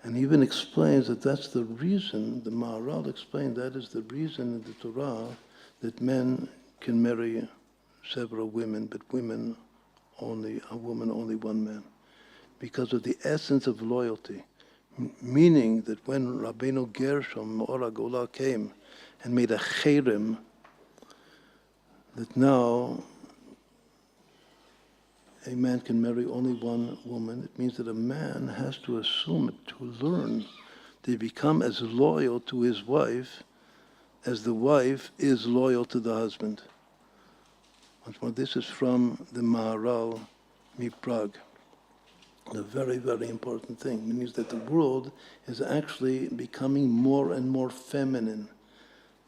And he even explains that that's the reason, the Maharal explained that is the reason in the Torah that men can marry several women, but a woman only one man. Because of the essence of loyalty. Meaning that when Rabbeinu Gershom, Ora Gola, came and made a cherem, that now a man can marry only one woman, it means that a man has to assume it, to learn, to become as loyal to his wife as the wife is loyal to the husband. Once more, this is from the Maharal Prague. A very, very important thing. It means that the world is actually becoming more and more feminine.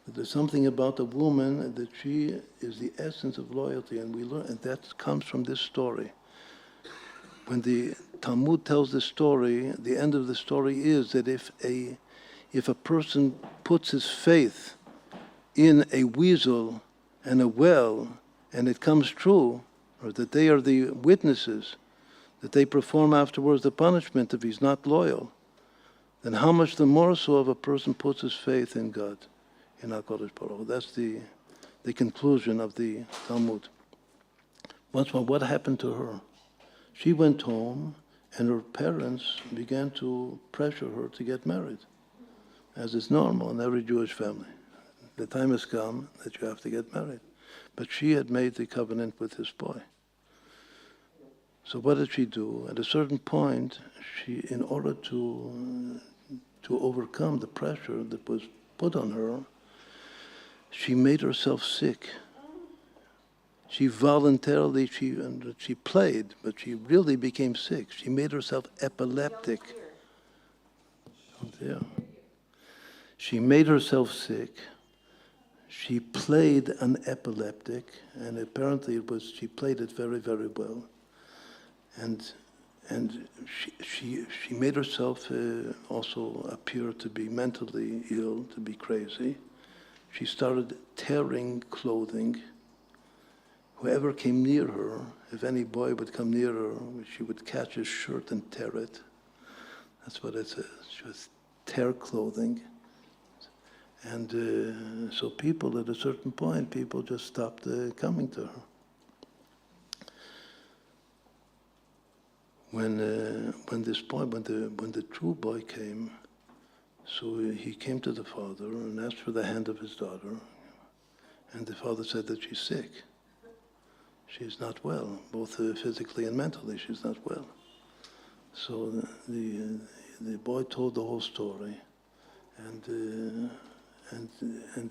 That there's something about a woman that she is the essence of loyalty, and we learn, and that comes from this story. When the Talmud tells the story, the end of the story is that if a person puts his faith in a weasel and a well, and it comes true, or that they are the witnesses, that they perform afterwards the punishment if he's not loyal, then how much the more so if a person puts his faith in God, in HaKadosh Baruch Hu. That's the conclusion of the Talmud. Once more, what happened to her? She went home, and her parents began to pressure her to get married, as is normal in every Jewish family. The time has come that you have to get married. But she had made the covenant with this boy. So what did she do? At a certain point, in order to overcome the pressure that was put on her, she made herself sick. She voluntarily, she played, but she really became sick. She made herself epileptic. Yeah. She made herself sick. She played an epileptic, and apparently she played it very, very well. And she made herself also appear to be mentally ill, to be crazy. She started tearing clothing. Whoever came near her, if any boy would come near her, she would catch his shirt and tear it. That's what it says. She would tear clothing. And so people, at a certain point, people just stopped coming to her. When the true boy came, so he came to the father and asked for the hand of his daughter, and the father said that she's sick. She's not well, both physically and mentally. She's not well. So the boy told the whole story, and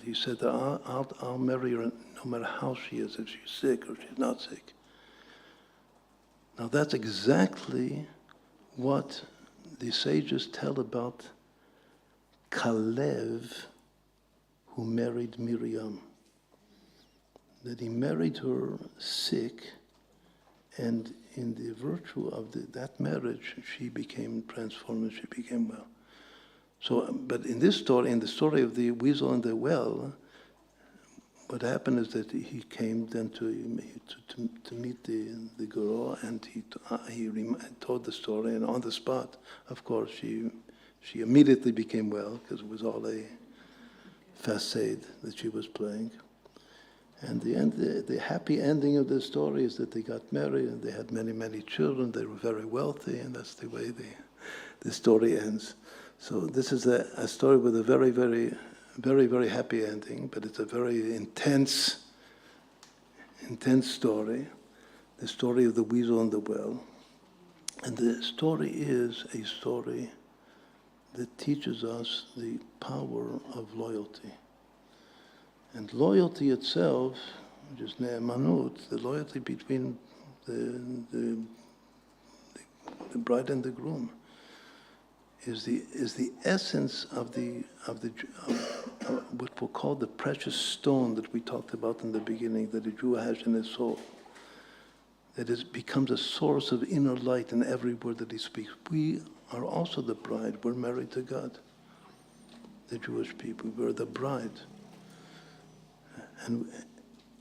he said, I'll marry her no matter how she is, if she's sick or she's not sick. Now that's exactly what the sages tell about Kalev, who married Miriam. That he married her sick, and in the virtue of that marriage, she became transformed and she became well. So, but in this story, in the story of the weasel and the well, what happened is that he came then to meet the girl, and he told the story, and on the spot, of course, she immediately became well, because it was all a facade that she was playing. And the happy ending of the story is that they got married, and they had many, many children. They were very wealthy, and that's the way the story ends. So this is a story with a very, very, very, very happy ending, but it's a very intense story, the story of the weasel and the well. And the story is a story that teaches us the power of loyalty. And loyalty itself, which is ne'emanut, the loyalty between the bride and the groom, is the essence of what we'll call the precious stone that we talked about in the beginning, that a Jew has in his soul. That becomes a source of inner light in every word that he speaks. We are also the bride. We're married to God, the Jewish people. We're the bride. And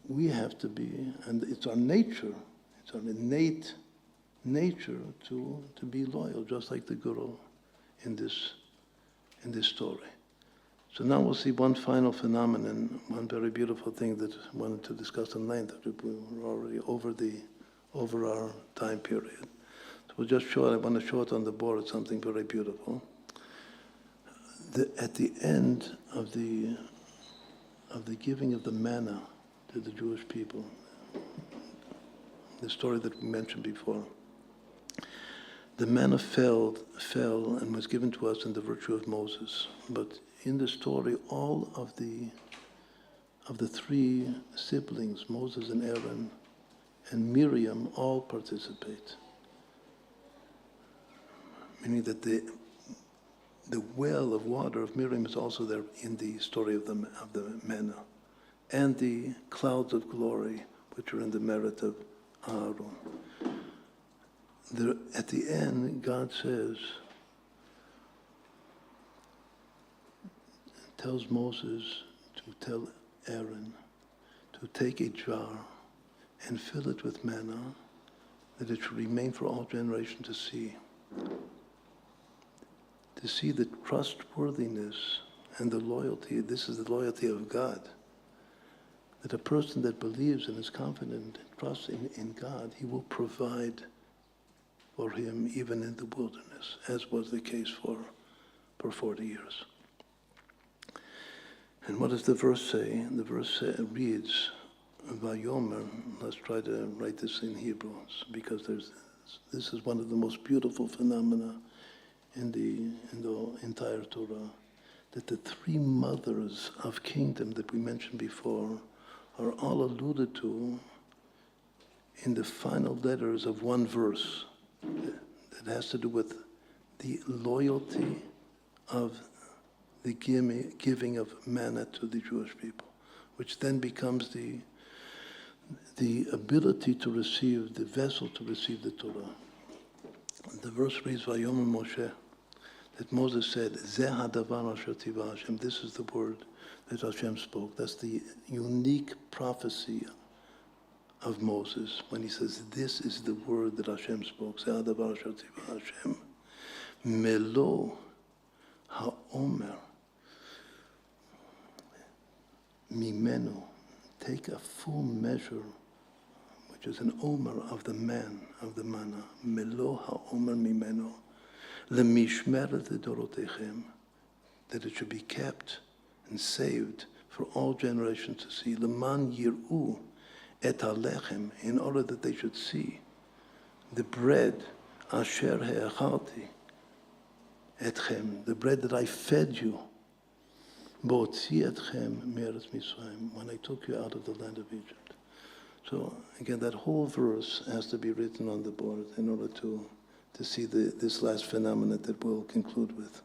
we have to be, and it's our nature, it's our innate nature to be loyal, just like the girl in this story. So now we'll see one final phenomenon, one very beautiful thing that I wanted to discuss in length. We're already over our time period. So we'll just show it. I want to show it on the board. It's something very beautiful. At the end of the giving of the manna to the Jewish people, the story that we mentioned before, the manna fell and was given to us in the virtue of Moses. But in the story, all of the three siblings, Moses and Aaron and Miriam, all participate. Meaning that the well of water of Miriam is also there in the story of the manna, and the clouds of glory, which are in the merit of Aaron. At the end, God tells Moses to tell Aaron to take a jar and fill it with manna, that it should remain for all generations to see. To see the trustworthiness and the loyalty. This is the loyalty of God. That a person that believes and is confident and trusts in God, he will provide for him even in the wilderness, as was the case for 40 years. And what does the verse say? The verse reads, Vayomer. Let's try to write this in Hebrew, because this is one of the most beautiful phenomena in the entire Torah, that the three mothers of kingdom that we mentioned before are all alluded to in the final letters of one verse that has to do with the loyalty of the giving of manna to the Jewish people, which then becomes the ability to receive, the vessel to receive the Torah. The verse reads, Vayomer Moshe, that Moses said, Zeh hadavar asher tiva Hashem. This is the word that Hashem spoke. That's the unique prophecy of Moses when he says, this is the word that Hashem spoke. Zeh hadavar asher tiva Hashem. Melo ha'omer mimenu. Take a full measure, which is an omer of the manna. Melo ha'omer mimenu. Lemishmeret dorotechem, that it should be kept and saved for all generations to see. Leman yir'u et halechem, in order that they should see the bread asher he'achalti etchem, the bread that I fed you, botzi etchem me'eretz Mitzrayim, when I took you out of the land of Egypt. So again, that whole verse has to be written on the board in order to see this last phenomenon that we'll conclude with.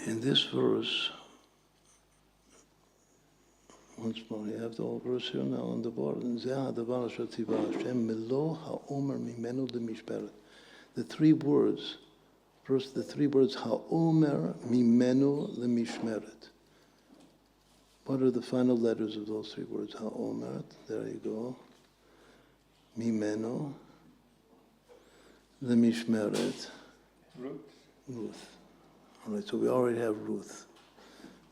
In this verse, once more, you have the whole verse here now on the board. The three words, first the three words, ha'omer mimenu lemishmeret. What are the final letters of those three words? Ha'omer, there you go. Mimeno, Lemishmeret, Ruth. All right, so we already have Ruth.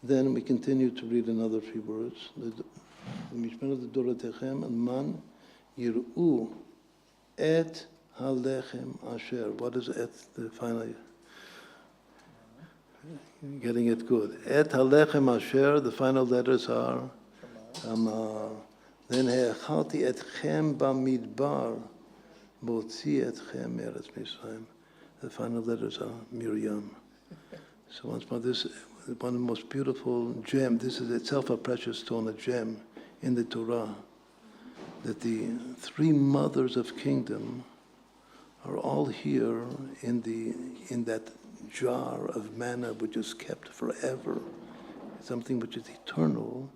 Then we continue to read another three words. Lemishmeret Dorotechem, and Man Yir'u et Halechem Asher. What is et? The final. Getting it good. Et Halechem Asher. The final letters are Tamar. Then He'achalti etchem bamidbar, motzi etchem eretz Mitzrayim. The final letters are Miriam. So once more, this is one of the most beautiful gem. This is itself a precious stone, a gem in the Torah. That the three mothers of kingdom are all here in that jar of manna which is kept forever, something which is eternal.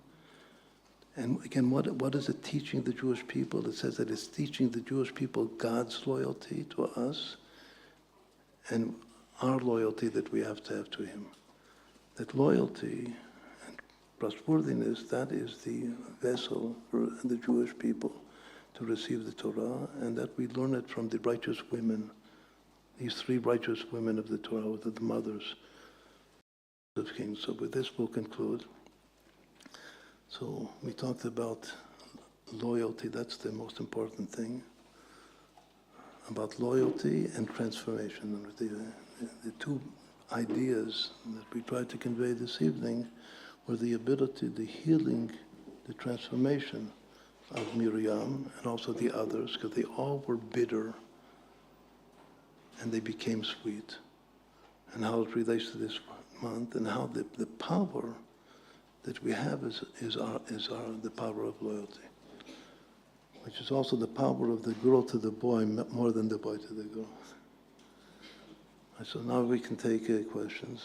And again, what is it teaching the Jewish people? It says that it's teaching the Jewish people God's loyalty to us and our loyalty that we have to Him. That loyalty and trustworthiness, that is the vessel for the Jewish people to receive the Torah, and that we learn it from the righteous women, these three righteous women of the Torah, the mothers of kings. So with this we'll conclude. So we talked about loyalty, that's the most important thing, about loyalty and transformation. The two ideas that we tried to convey this evening were the ability, the healing, the transformation of Miriam and also the others, because they all were bitter and they became sweet, and how it relates to this month, and how the power that we have is the power of loyalty, which is also the power of the girl to the boy more than the boy to the girl. So now we can take questions.